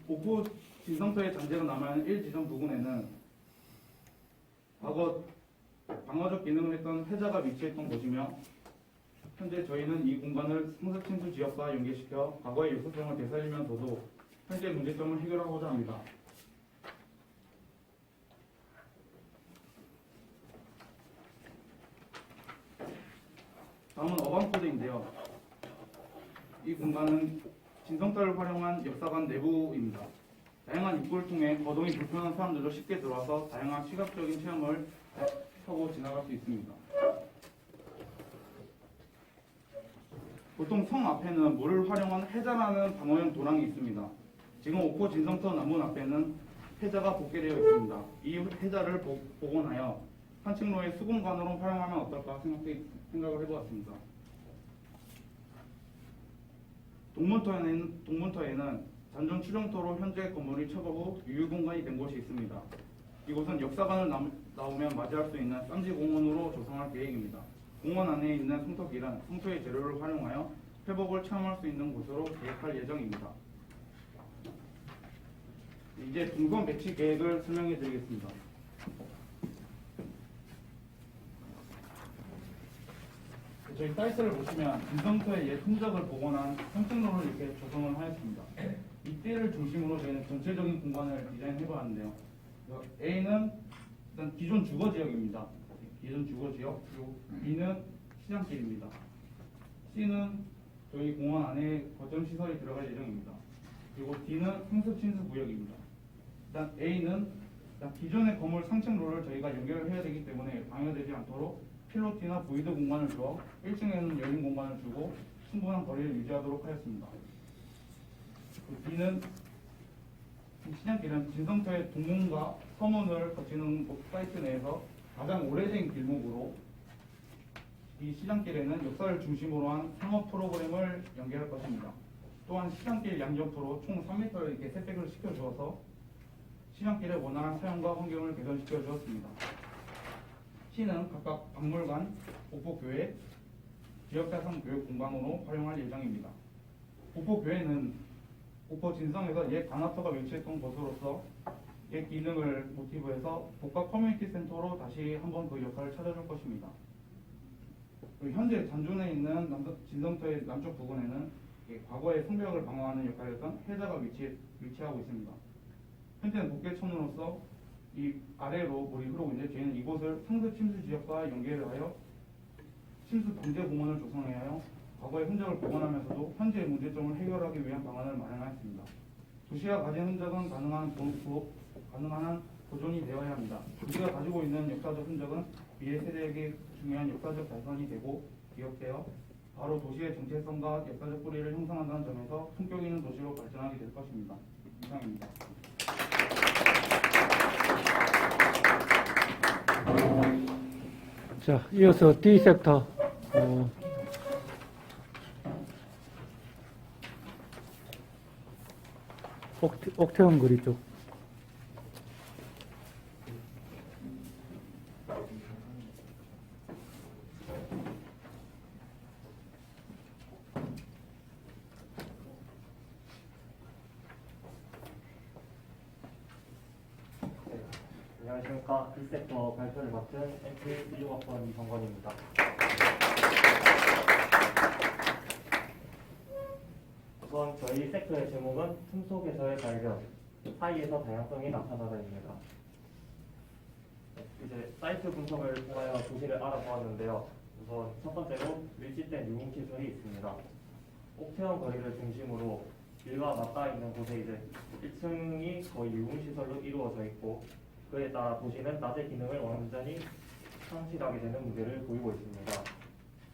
옥포 진성터의 잔재가 남아있는 1지점 부근에는 과거 방어적 기능을 했던 회자가 위치했던 곳이며 현재 저희는 이 공간을 상습침수 지역과 연계시켜 과거의 역사성을 되살리면서도 현재 문제점을 해결하고자 합니다. 다음은 어반코드인데요. 이 공간은 진성터를 활용한 역사관 내부입니다. 다양한 입구를 통해 거동이 불편한 사람들도 쉽게 들어와서 다양한 시각적인 체험을 하고 지나갈 수 있습니다. 보통 성 앞에는 물을 활용한 해자라는 방어용 도랑이 있습니다. 지금 옥포 진성터 남문 앞에는 해자가 복개되어 있습니다. 이 해자를 복원하여 한층로의 수공간으로 활용하면 어떨까 생각을 해보았습니다. 동문터에는 잔존 추정터로 현재 건물이 철거 후 유휴공간이 된 곳이 있습니다. 이곳은 역사관을 나오면 맞이할 수 있는 쌈지공원으로 조성할 계획입니다. 공원 안에 있는 성터길은 성터의 재료를 활용하여 회복을 체험할 수 있는 곳으로 계획할 예정입니다. 이제 동선 배치 계획을 설명해 드리겠습니다. 저희 사이트를 보시면 진성터의 옛 흔적을 복원한 3층로를 이렇게 조성을 하였습니다. 이때를 중심으로 저희는 전체적인 공간을 디자인해 보았는데요. A는 일단 기존 주거지역입니다. 기존 주거지역, 그리고 B는 시장길입니다. C는 저희 공원 안에 거점 시설이 들어갈 예정입니다. 그리고 D는 상습침수 구역입니다. 일단 A는 일단 기존의 건물 상층로를 저희가 연결을 해야 되기 때문에 방해되지 않도록 필로티나 보이드 공간을 줘 1층에는 열린 공간을 주고 충분한 거리를 유지하도록 하였습니다. B는 시장길은 진성터의 동문과 서문을 거치는 사이트 내에서 가장 오래된 길목으로 이 시장길에는 역사를 중심으로 한 상업 프로그램을 연계할 것입니다. 또한 시장길 양옆으로 총 3m를 이렇게 세택을 시켜주어서 시장길의 원활한 사용과 환경을 개선시켜 주었습니다. 시는 각각 박물관, 옥포교회, 지역자산 교육 공간으로 활용할 예정입니다. 옥포교회는 옥포 진성에서 옛 관합터가 위치했던 곳으로서 옛 기능을 모티브해서 복합 커뮤니티 센터로 다시 한번 그 역할을 찾아줄 것입니다. 현재 잔존에 있는 진성터의 남쪽 부근에는 과거의 성벽을 방어하는 역할이었던 해자가 위치하고 있습니다. 현재는 복개천으로서 이 아래로 물이 흐르고 있는데 저희는 이곳을 상습 침수 지역과 연계를 하여 침수 방제 공원을 조성해야 하여 과거의 흔적을 복원하면서도 현재의 문제점을 해결하기 위한 방안을 마련하였습니다. 도시가 가진 흔적은 가능한 보존이 되어야 합니다. 우리가 가지고 있는 역사적 흔적은 미래 세대에게 중요한 역사적 자산이 되고 기억되어 바로 도시의 정체성과 역사적 뿌리를 형성한다는 점에서 품격 있는 도시로 발전하게 될 것입니다. 이상입니다. 자, 이어서 D 섹터. 옥태원 거리 쪽. 안녕하십니까. B섹터 발표를 맡은 MP 16학번 이성건입니다. 우선 저희 섹터의 제목은 틈 속에서의 발견, 사이에서 다양성이 나타나다입니다. 이제 사이트 분석을 통하여 도시를 알아보았는데요. 우선 첫 번째로 밀집된 유흥시설이 있습니다. 옥태원 거리를 중심으로 길과 맞닿아 있는 곳에 이제 1층이 거의 유흥시설로 이루어져 있고 그에 따라 도시는 낮의 기능을 완전히 상실하게 되는 문제를 보이고 있습니다.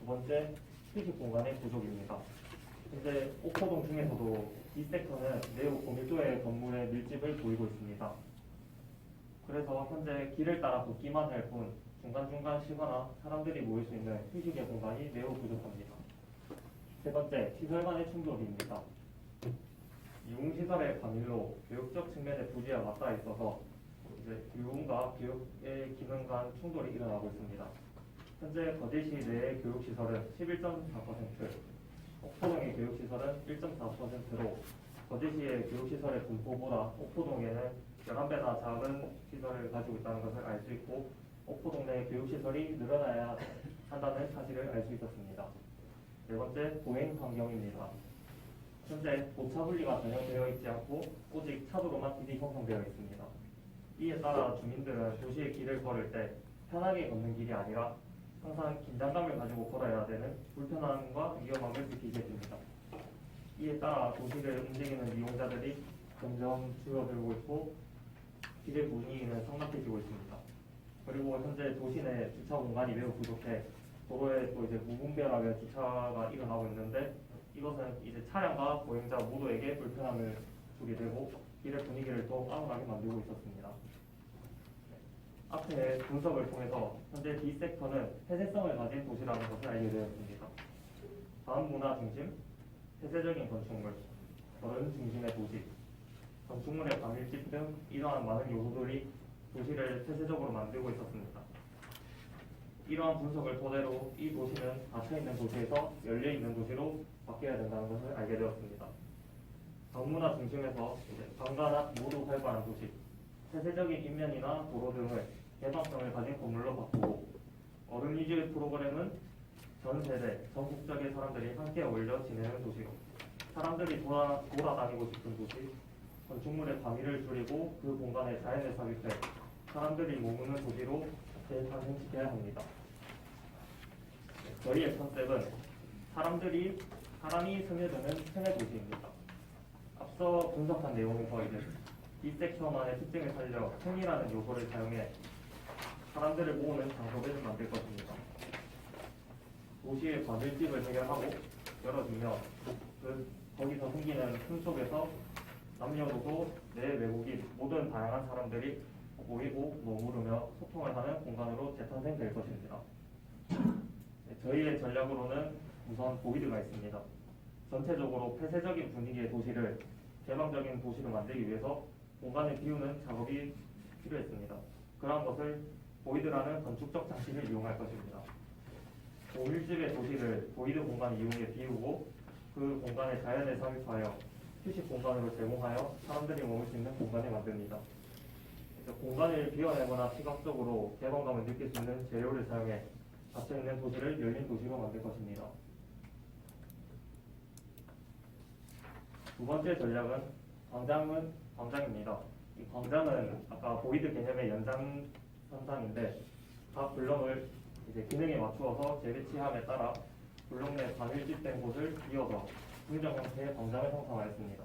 두 번째, 휴식 공간의 부족입니다. 현재 옥포동 중에서도 이 섹터는 매우 고밀도의 건물의 밀집을 보이고 있습니다. 그래서 현재 길을 따라 걷기만 할 뿐 중간중간 쉬거나 사람들이 모일 수 있는 휴식의 공간이 매우 부족합니다. 세 번째, 시설 간의 충돌입니다. 유흥시설의 과밀로 교육적 측면의 부지와 맞닿아 있어서 이제 유흥과 교육의 기능 간 충돌이 일어나고 있습니다. 현재 거제시 내의 교육시설은 11.4%, 옥포동의 교육시설은 1.4%로 거제시의 교육시설의 분포보다 옥포동에는 11배나 작은 시설을 가지고 있다는 것을 알 수 있고 옥포동 내 교육시설이 늘어나야 한다는 사실을 알 수 있었습니다. 네 번째, 보행 환경입니다. 현재 도차 분리가 전혀 되어 있지 않고 오직 차도로만 길이 형성되어 있습니다. 이에 따라 주민들은 도시의 길을 걸을 때 편하게 걷는 길이 아니라 항상 긴장감을 가지고 걸어야 되는 불편함과 위험함을 느끼게 됩니다. 이에 따라 도시를 움직이는 이용자들이 점점 줄어들고 있고 길의 분위기는 삭막해지고 있습니다. 그리고 현재 도시 내 주차 공간이 매우 부족해 도로에 또 이제 무분별하게 주차가 일어나고 있는데 이것은 이제 차량과 보행자 모두에게 불편함을 주게 되고 길의 분위기를 더욱 암울하게 만들고 있었습니다. 앞에 분석을 통해서 현재 B섹터는 폐쇄성을 가진 도시라는 것을 알게 되었습니다. 다음 문화 중심, 폐쇄적인 건축물, 어른 중심의 도시, 건축물의 과밀집 등 이러한 많은 요소들이 도시를 폐쇄적으로 만들고 있었습니다. 이러한 분석을 토대로 이 도시는 닫혀있는 도시에서 열려있는 도시로 바뀌어야 된다는 것을 알게 되었습니다. 방문화 중심에서 방과 낮 모두 활발한 도시, 폐쇄적인 인면이나 도로 등을 개방성을 가진 건물로 바꾸고 어른 위주의 프로그램은 전 세대, 전국적인 사람들이 함께 어울려 지내는 도시로 사람들이 돌아다니고 싶은 도시, 건축물의 범위를 줄이고 그 공간에 자연을 삽입해 사람들이 머무는 도시로 재탄생시켜야 합니다. 저희의 컨셉은 사람이 스며드는 생애 도시입니다. 앞서 분석한 내용에서 이제 이 섹터만의 특징을 살려 층이라는 요소를 사용해 사람들을 모으는 장소를 만들 것입니다. 도시의 과밀집을 해결하고 열어주며 거기서 생기는 틈 속에서 남녀노소, 내외국인 모든 다양한 사람들이 모이고 머무르며 소통을 하는 공간으로 재탄생될 것입니다. 저희의 전략으로는 우선 보이드가 있습니다. 전체적으로 폐쇄적인 분위기의 도시를 개방적인 도시로 만들기 위해서 공간을 비우는 작업이 필요했습니다. 그러한 것을 보이드라는 건축적 장치를 이용할 것입니다. 고밀집의 도시를 보이드 공간 이용에 비우고 그 공간에 자연을 삽입하여 휴식 공간으로 제공하여 사람들이 머물 수 있는 공간을 만듭니다. 공간을 비워내거나 시각적으로 개방감을 느낄 수 있는 재료를 사용해 닫혀있는 도시를 열린 도시로 만들 것입니다. 두 번째 전략은 광장입니다. 이 광장은 아까 보이드 개념의 연장선상인데 각 블럭을 이제 기능에 맞추어서 재배치함에 따라 블록 내 과밀집된 곳을 비워서 궁정 형태의 광장을 형성하였습니다.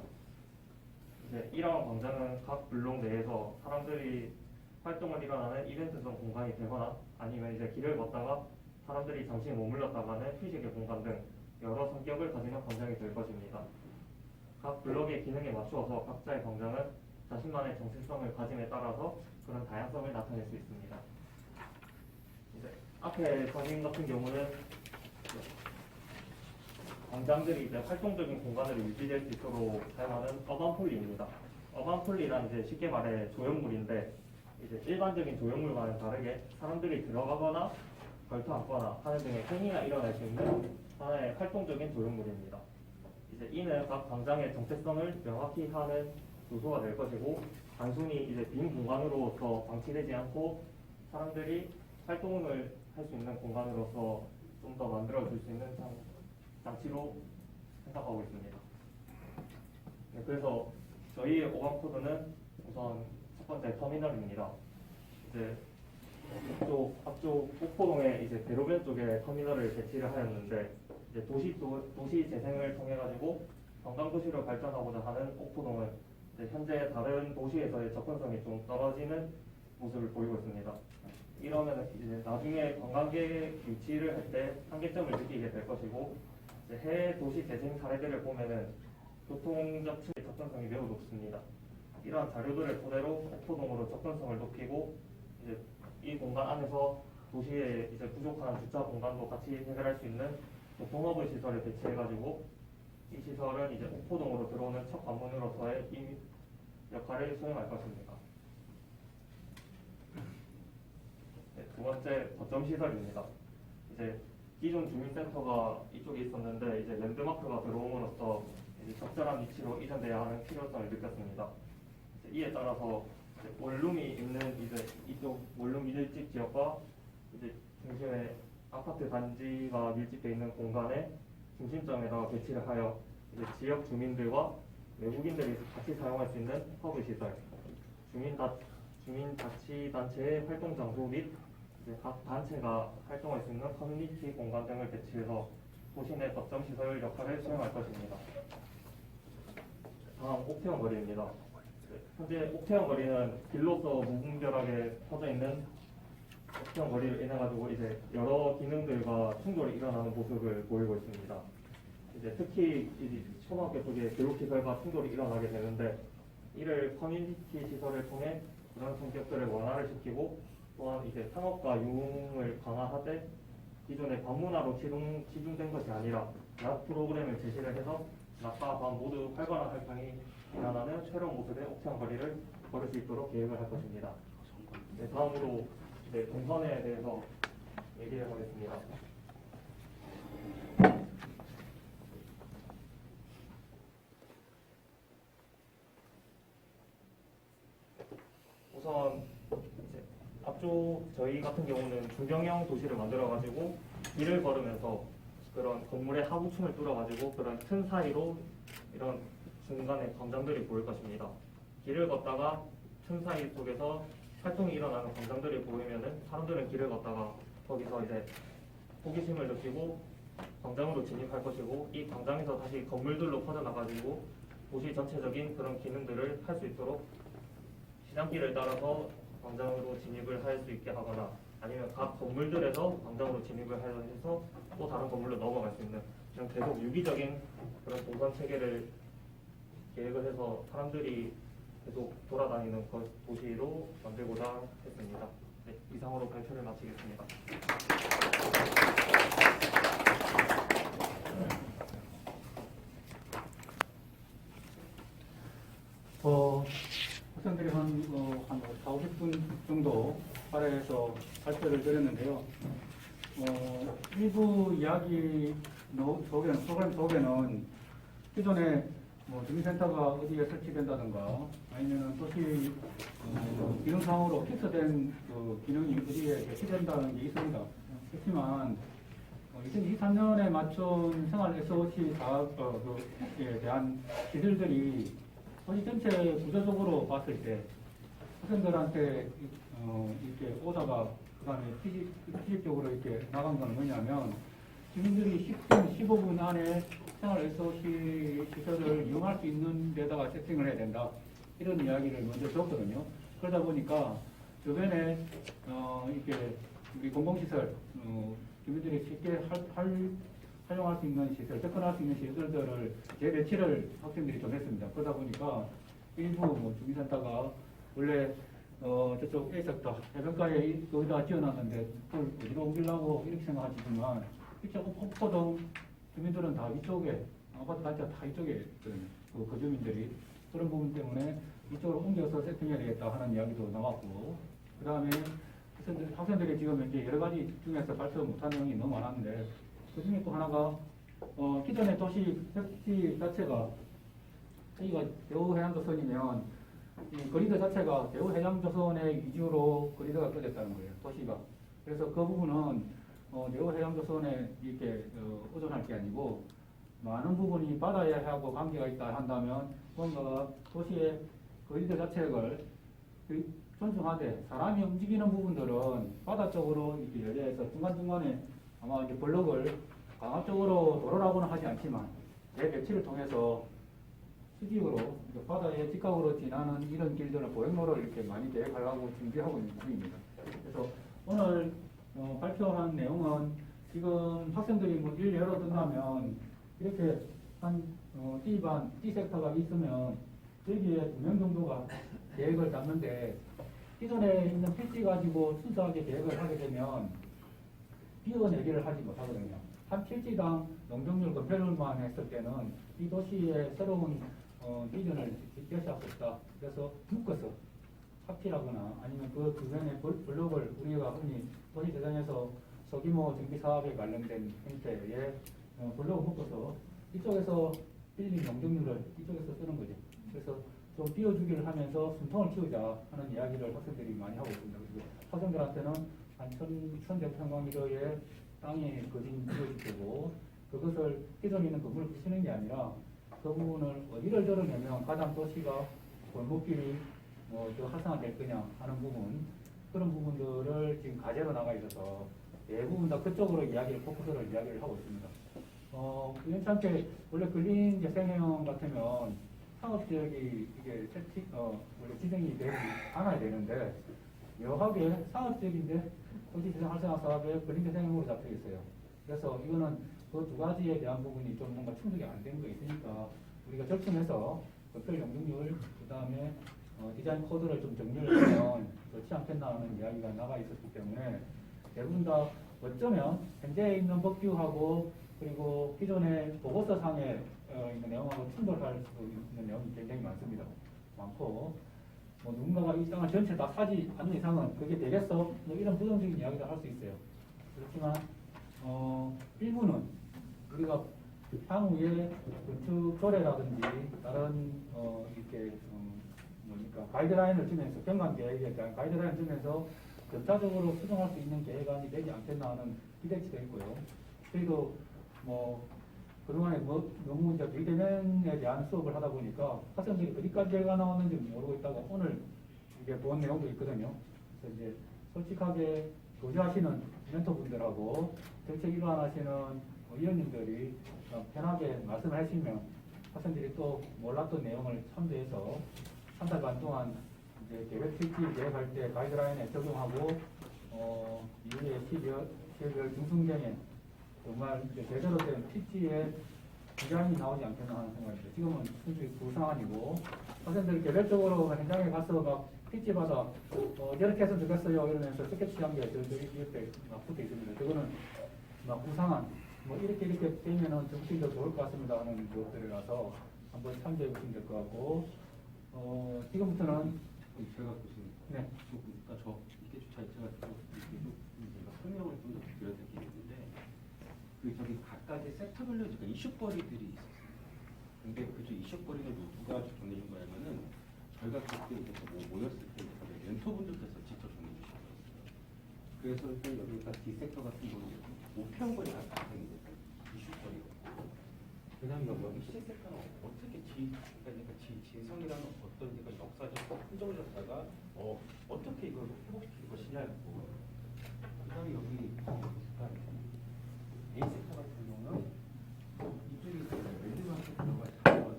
이러한 광장은 각 블록 내에서 사람들이 활동을 일어나는 이벤트성 공간이 되거나 아니면 이제 길을 걷다가 사람들이 잠시 머물렀다가는 휴식의 공간 등 여러 성격을 가지는 광장이 될 것입니다. 각 블록의 기능에 맞추어서 각자의 광장은 자신만의 정체성을 가짐에 따라서 그런 다양성을 나타낼 수 있습니다. 이제 앞에 선임 같은 경우는 광장들이 이제 활동적인 공간으로 유지될 수 있도록 사용하는 어반폴리입니다. 어반폴리란 이제 쉽게 말해 조형물인데 이제 일반적인 조형물과는 다르게 사람들이 들어가거나 걸터 앉거나 하는 등의 행위가 일어날 수 있는 하나의 활동적인 조형물입니다. 이제 이는 각 광장의 정체성을 명확히 하는 요소가 될 것이고 단순히 이제 빈 공간으로서 방치되지 않고 사람들이 활동을 할 수 있는 공간으로서 좀 더 만들어줄 수 있는 장치로 생각하고 있습니다. 네, 그래서 저희의 오감 코드는 우선 첫 번째 터미널입니다. 이제 앞쪽 옥포동에 이제 대로변 쪽에 터미널을 배치를 하였는데 이제 도시 재생을 통해 가지고 관광 도시로 발전하고자 하는 옥포동은 이제 현재 다른 도시에서의 접근성이 좀 떨어지는 모습을 보이고 있습니다. 이러면 이제 나중에 관광객 유치를 할 때 한계점을 느끼게 될 것이고 이제 해외 도시 재생 사례들을 보면은 교통적 접근성이 매우 높습니다. 이러한 자료들을 토대로 옥포동으로 접근성을 높이고 이제 이 공간 안에서 도시의 이제 부족한 주차 공간도 같이 해결할 수 있는 교통허브 시설을 배치해가지고 이 시설은 이제 옥포동으로 들어오는 첫 관문으로서의 이 역할을 수행할 것입니다. 네, 두 번째 거점 시설입니다. 이제 기존 주민센터가 이쪽에 있었는데 이제 랜드마크가 들어옴으로써 이제 적절한 위치로 이전돼야 하는 필요성을 느꼈습니다. 이에 따라서 원룸이 있는 이제 이쪽 원룸 밀집 지역과 이제 중심에 아파트 단지가 밀집되어 있는 공간에 중심점에다가 배치를 하여 이제 지역 주민들과 외국인들이 같이 사용할 수 있는 허브 시설, 주민자치단체의 활동 장소 및 이제 각 단체가 활동할 수 있는 커뮤니티 공간 등을 배치해서 도시 내 거점 시설 역할을 수행할 것입니다. 다음 옥태원 거리입니다. 현재 옥태원 거리는 길로서 무분별하게 퍼져 있는 옥태원 거리를 인해 가지고 이제 여러 기능들과 충돌이 일어나는 모습을 보이고 있습니다. 이제 특히 이제 초등학교 쪽에 교육 시설과 충돌이 일어나게 되는데 이를 커뮤니티 시설을 통해 그런 성격들을 완화를 시키고 또한 이제 상업과 유흥을 강화하되 기존의 방문화로 치중된 것이 아니라 낮 프로그램을 제시를 해서 낮과 밤 모두 활발한 활동이 일어나는 새로운 모습의 옥태원 거리를 걸을 수 있도록 계획을 할 것입니다. 네, 다음으로 동선에 대해서 얘기를 하겠습니다. 우선 이제 앞쪽 저희 같은 경우는 중경형 도시를 만들어 가지고 길을 걸으면서 그런 건물의 하부층을 뚫어 가지고 그런 틈 사이로 이런 중간에 광장들이 보일 것입니다. 길을 걷다가 틈 사이 속에서 활동이 일어나는 광장들이 보이면은 사람들은 길을 걷다가 거기서 이제 호기심을 느끼고 광장으로 진입할 것이고 이 광장에서 다시 건물들로 퍼져나가지고 도시 전체적인 그런 기능들을 할 수 있도록 시장길을 따라서 광장으로 진입을 할 수 있게 하거나 아니면 각 건물들에서 광장으로 진입을 해서 또 다른 건물로 넘어갈 수 있는 그냥 계속 유기적인 그런 동선 체계를 계획을 해서 사람들이 계속 돌아다니는 도시로 만들고자 했습니다. 네, 이상으로 발표를 마치겠습니다. 학생들이 한 4, 50분 정도 발해서 발표를 드렸는데요. 일부 이야기 속에는, 프로그램 속에는 기존에 주민센터가 어디에 설치된다든가 아니면 도시 기능상으로 픽스된 기능이 어디에 배치된다는 게 있습니다. 그렇지만 2023년에 맞춘 생활 SOC 사업에 대한 기술들이 도시 전체 구조적으로 봤을 때 학생들한테 이렇게 오다가 그다음에 피직적으로 이렇게 나간 건 뭐냐면 주민들이 10분, 15분 안에 생활 SOC 시설을 이용할 수 있는 데다가 세팅을 해야 된다. 이런 이야기를 먼저 줬거든요. 그러다 보니까 주변에 이렇게 우리 공공시설, 주민들이 쉽게 활용할 수 있는 시설, 접근할 수 있는 시설들을 재배치를 학생들이 좀 했습니다. 그러다 보니까 일부 주민센터가 원래 저쪽 A섹터 해변가에 여기다 지어놨는데 그걸 어디로 옮기려고 이렇게 생각하시지만 이쪽 옥포동 주민들은 다 이쪽에 아파트 단지가 다 이쪽에 있거든요. 그 주민들이 그런 부분 때문에 이쪽으로 옮겨서 세팅해야 되겠다 하는 이야기도 나왔고 그 다음에 학생들이 지금 이제 여러 가지 중에서 발표 못한 내용이 너무 많았는데 그 중에 또 하나가 기존의 도시 벽지 자체가 여기가 대우해양조선이면 이 그리드 자체가 대우해양조선의 위주로 그리드가 꺼졌다는 거예요. 도시가. 그래서 그 부분은 대우해양조선에 이렇게 의존할 게 아니고 많은 부분이 바다하고 관계가 있다 한다면 뭔가 도시의 그리드 자체를 존중하되 사람이 움직이는 부분들은 바다 쪽으로 이렇게 열려서 중간중간에 아마 이제 블록을 강압적으로 도로라고는 하지 않지만 내 배치를 통해서 수직으로 바다의 직각으로 지나는 이런 길들을 보행로를 이렇게 많이 계획하려고 준비하고 있는 중입니다. 그래서 오늘 발표한 내용은 지금 학생들이 뭐 일 예로 든다면 이렇게 한 D반, D섹터가 있으면 여기에 2명 정도가 계획을 잡는데 기존에 있는 필지 가지고 순수하게 계획을 하게 되면 비워내기를 하지 못하거든요. 한 필지당 농경률 건폐율만 했을 때는 이 도시의 새로운 비전을 제시할 수 없다. 그래서 묶어서 합치라거나 아니면 그 주변의 블록을 우리가 흔히 도시 대전에서 소규모 정비 사업에 관련된 형태의 블록을 묶어서 이쪽에서 빌린 농경률을 이쪽에서 쓰는 거죠. 그래서 좀 비워주기를 하면서 숨통을 키우자 하는 이야기를 학생들이 많이 하고 있습니다. 그래서 학생들한테는 한 1,100평방미터의 땅이 거진 비워질 테고 그것을 기존에 있는 건물을 부시는 게 아니라 그 부분을 어디를 드러내면 가장 도시가 골목길이 더 활성화될 거냐 하는 부분 그런 부분들을 지금 과제로 나가 있어서 대부분 다 그쪽으로 포커스를 이야기를 하고 있습니다. 우연찮게 원래 근린 재생형 같으면 상업지역이 이게 원래 지정이 되지 않아야 되는데 묘하게 상업지역인데 도시재생 활성화 사업에 근린 재생형으로 잡혀 있어요. 그래서 이거는 그 두 가지에 대한 부분이 좀 뭔가 충족이 안 된 거 있으니까 우리가 절충해서 특별 용적률 그 다음에 디자인 코드를 좀 정리를 하면 좋지 않겠나 하는 이야기가 나가 있었기 때문에 대부분 다 어쩌면 현재 있는 법규하고 그리고 기존의 보고서상에 있는 내용하고 충돌할 수 있는 내용이 굉장히 많습니다. 많고 뭐 누군가가 이 땅을 전체 다 사지 않는 이상은 그게 되겠어? 뭐 이런 부정적인 이야기도 할 수 있어요. 그렇지만 일부는 우리가 향후에 건축 조례라든지 다른 이렇게 뭐니까 가이드라인을 주면서 경관 계획에 대한 가이드라인을 주면서 전차적으로 수정할 수 있는 계획안이 되지 않겠나 하는 기대치도 있고요. 저희도 뭐 그동안에 너무 이제 비대면에 대한 수업을 하다 보니까 학생들이 어디까지 계획가 나왔는지 모르고 있다가 오늘 이게 본 내용도 있거든요. 그래서 이제 솔직하게 교제하시는 멘토분들하고 정책 일환하시는 위원님들이 편하게 말씀을 하시면 학생들이 또 몰랐던 내용을 참조해서 한 달 반 동안 이제 계획 필지 계획할 때 가이드라인에 적용하고 이후에 12월 중순경에 정말 이제 제대로 된 필지에 디자인이 나오지 않겠나 하는 생각입니다. 지금은 순수히 부상안이고 학생들이 개별적으로 현장에 가서 막 필지마다 이렇게 해서 좋겠어요 이러면서 스케치한 게 저희 옆에 막 붙어 있습니다. 저거는 막 부상안 뭐 이렇게 되면은 정책이 더 좋을 것 같습니다 하는 것들이라서 한번 참조해 보시면 될 것 같고 지금부터는 제가 보시면 네. 그러니까 이게 제가 설명을 좀 더 드려야 될 게 있는데 저기 각각의 섹터별로 이슈거리들이 있었어요. 근데 그 이슈거리를 누가 정해준 거냐면은 저희가 그때 이제 모였을 때 멘토분들께서 직접 정해주신 거였어요. 그래서 일단 여기가 D섹터 같은 경우는 우편거리가 발생이 됐어요. 이슈거리였고 그다음에 여기 C섹터는 어떻게 그러니까 진성이라는 어떤 역사적 흔적을 줬다가 어떻게 이걸 회복시킬 것이냐였고 그다음에 여기 A섹터 같은 경우는 이쪽에 랜드마크 들어가 있어서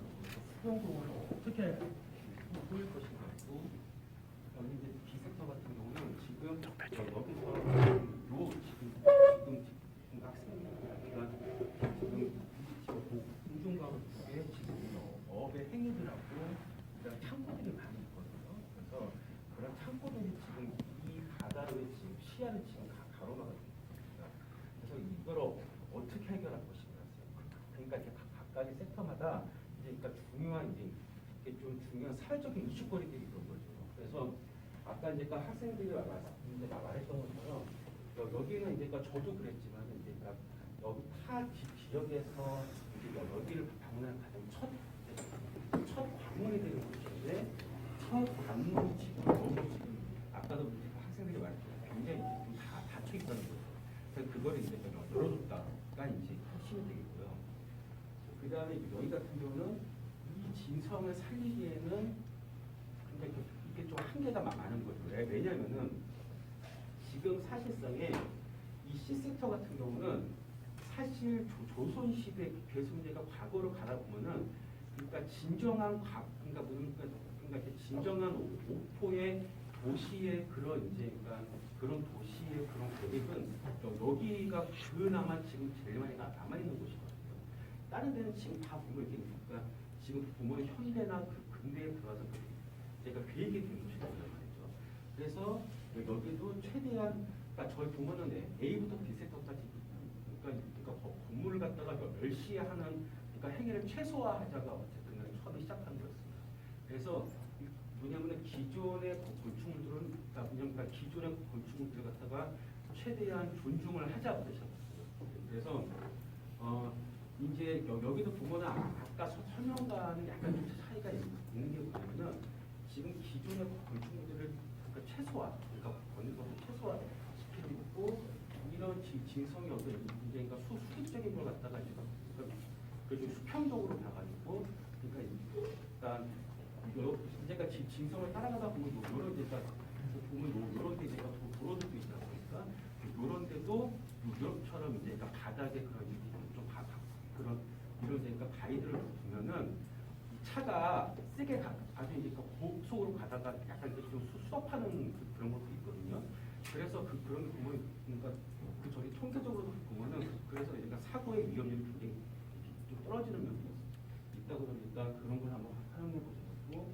수용공을 어떻게 꾸릴 것인가 했고 여기 이제 B섹터 같은 경우는 지금 여기서 지금 학생들이나 지금 공중과학 쪽에 지금 업의 행위들하고 그다음 창고들이 많이 있거든요. 그래서 그런 창고들이 지금 이 바다로의 지금 시야를 지금 가로막고 있습니다. 그래서 이걸 어떻게 해결할 것인가. 그러니까 이렇게 각각의 섹터마다 이제 그러니까 중요한 이게 좀 중요한 사회적인 이슈거리들이 있는 거죠. 그래서 아까 이제 학생들이 말했던 것처럼 여기는 이제 저도 그랬지만 이제 여기 타 지역에서 이제 여기를 방문한 가장 첫 관문이 되는 곳인데 첫 관문이 지금 너무 지금 아까도 그 학생들이 말했지만 굉장히 좀 다 닫혀 있다는 거죠. 그래서 그거를 이제 열어줬다가 이제 핵심이 되겠고요. 그 다음에 여기 같은 경우는 이 진성을 살리기에는 근데 이게 좀 한계가 많은 거죠. 왜냐면은 지금 사실상에 이 C섹터 같은 경우는 사실 조선시대 배순재가 과거로 가다 보면은 그러니까 진정한 그러니까 진정한 오포의 도시의 그런 이제 그러니까 그런 도시의 그런 계획은 여기가 그나마 지금 제일 많이 남아 있는 곳이거든요. 다른 데는 지금 다 보면 이렇게 그러니까 지금 보면 현대나 그 근대에 들어와서 제가 계획이 된 곳이란 말이죠. 그래서 여기도 최대한 그러니까 저희 보면은 A부터 B섹터까지 그러니까 건물을 갖다가 멸시하는 그러니까 행위를 최소화하자가 어쨌든 처음에 시작한 거였습니다. 그래서 뭐냐면은 기존의 건축물들은 그러니까 기존의 건축물들 갖다가 최대한 존중을 하자고 그러셨어요. 그래서 이제 여기도 보면은 아까 설명과는 약간 좀 차이가 있는 게 뭐냐면은 지금 기존의 건축물들을 그러니까 최소화, 그러니까 건축물을 최소화 시키고 있고 이런 진성이 어떤 이제 그러니까 수직적인 걸 갖다가 이제 그 수평적으로 가가지고 그러니까 이제가 진성을 따라가다 보면 이런 데가 보면 이런 데 제가 도로들도 있다 보니까 이런 데도 유럽처럼 이제 그러니까 바닥에 그런 좀 그런 이런 데니까 바위들을 보면은 차가 세게 아주 이제 고속으로 가다가 약간 이렇게 좀 수업하는 그런 것도 있거든요. 그래서 그런 게 보면 그러니까 그 저기 통계적으로 보면은 그래서 그러니까 사고의 위험률이 굉장히 좀 떨어지는 면이 있다 그러니까 그런 걸 한번 활용해 보시고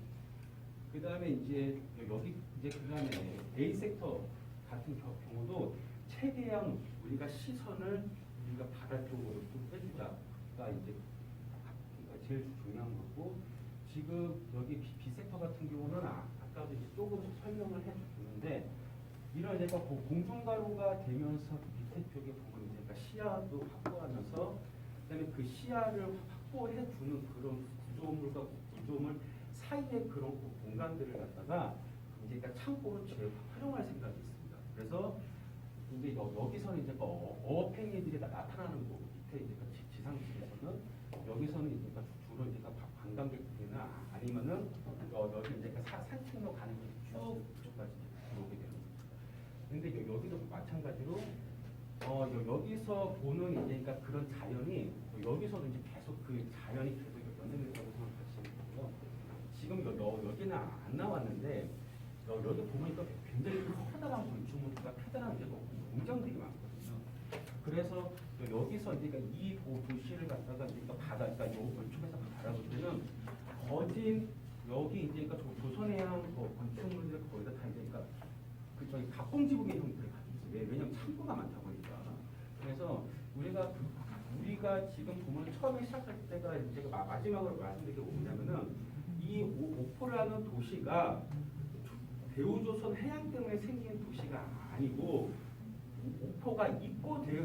그 다음에 이제 여기 이제 그 다음에 A 섹터 같은 경우도 최대한 우리가 시선을 우리가 바다 쪽으로 좀 빼주자가 이제 그러니까 제일 중요한 거고 지금 여기 B 섹터 같은 경우는 아까도 이제 조금 설명을 해줬는데 이런 얘가 공중가로가 되면서 밑에 쪽에 보면 이제 그러니까 시야도 확보하면서 그다음에 그 시야를 확보해 주는 그런 구조물과 구조물 사이의 그런 공간들을 갖다가 이제 그러니까 창고로 활용할 생각이 있습니다. 그래서 이제 여기서는 이제 어업행위들이 나타나는 거 밑에 이제 지상실에서는 여기서는 이제 주로 이제 관광객들이나 아니면은 여기 이제 산책로 가는 쭉 이쪽까지 들어오게 되는 겁니다. 근데 여기도 마찬가지로 여기서 보는 이제 그러니까 그런 자연이 여기서도 이제 계속 그 자연이 계속 연결된다고 생각하시면 되고요. 지금 여기는 안 나왔는데 여기 보니까 굉장히 커다란 건축물과 커다란 이제 공장들이 많거든요. 그래서 여기서 이제 이 도시를 갖다가 이제 바다, 그러니까 이쪽에서 바라볼 때는 거진 여기 이제 그러니까 조선해양 건축물들 거의 다 이제 그러니까 그 저희 각공지붕의 형태를 가지고 있어요. 왜냐면 창고가 많다 보니까. 그래서 우리가 지금 보면 처음에 시작할 때가 제가 마지막으로 말씀드린 게 뭐냐면은 이 옥포라는 도시가 대우조선 해양 때문에 생긴 도시가 아니고 옥포가 입고되어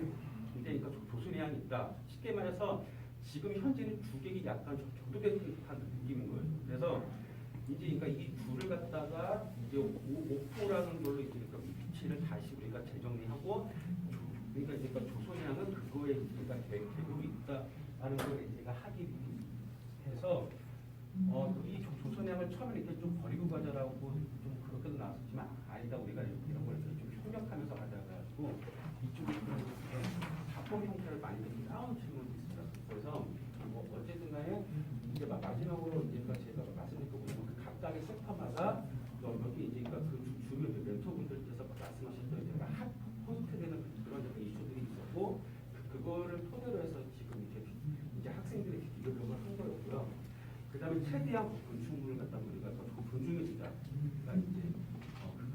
이제 그러니까 조선해양이 있다. 쉽게 말해서 지금 현재는 주객이 약간 조도된 듯한 느낌인 거예요. 그래서 이제 그러니까 이 둘을 갖다가 이제 옥포라는 걸로 이제 그러니까 위치를 다시 우리가 재정리하고 그러니까 이제 조선해양은 그거에 그러니까 대국이 있다라는 걸 이제 하기 해서 이 조선해양을 처음에 이렇게 좀 버리고 가자라고 좀 그렇게도 나왔지만 아니다 우리가 이런 걸 좀 협력하면서 가자가지고 이쪽에 그런 합법 형태를 많이 따온 질문도 있습니다. 그래서 어쨌든 간에 이제 마지막으로 이제 제가 말씀드린 거 보면 그 각각의 섹터마다 여기 이제 그 주변 멘토분들께서 말씀하셨던 이제 핫 포인트 되는 그런 이슈들이 있었고 그거를 토대로 해서 지금 이제 학생들이 기교력을 한 거였고요. 그 다음에 최대한 건축물을 갖다 우리가 존중해주자. 그러니까 이제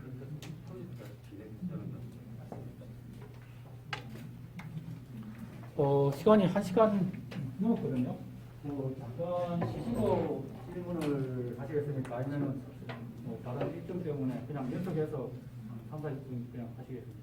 그렇게 프로젝트가 진행됐다는 말씀입니다. 시간이 1시간 넘었거든요. 잠깐 시시로 질문을 하시겠습니까? 아니면 다른 일정 때문에 그냥 연속해서 3, 40분 그냥 하시겠습니까?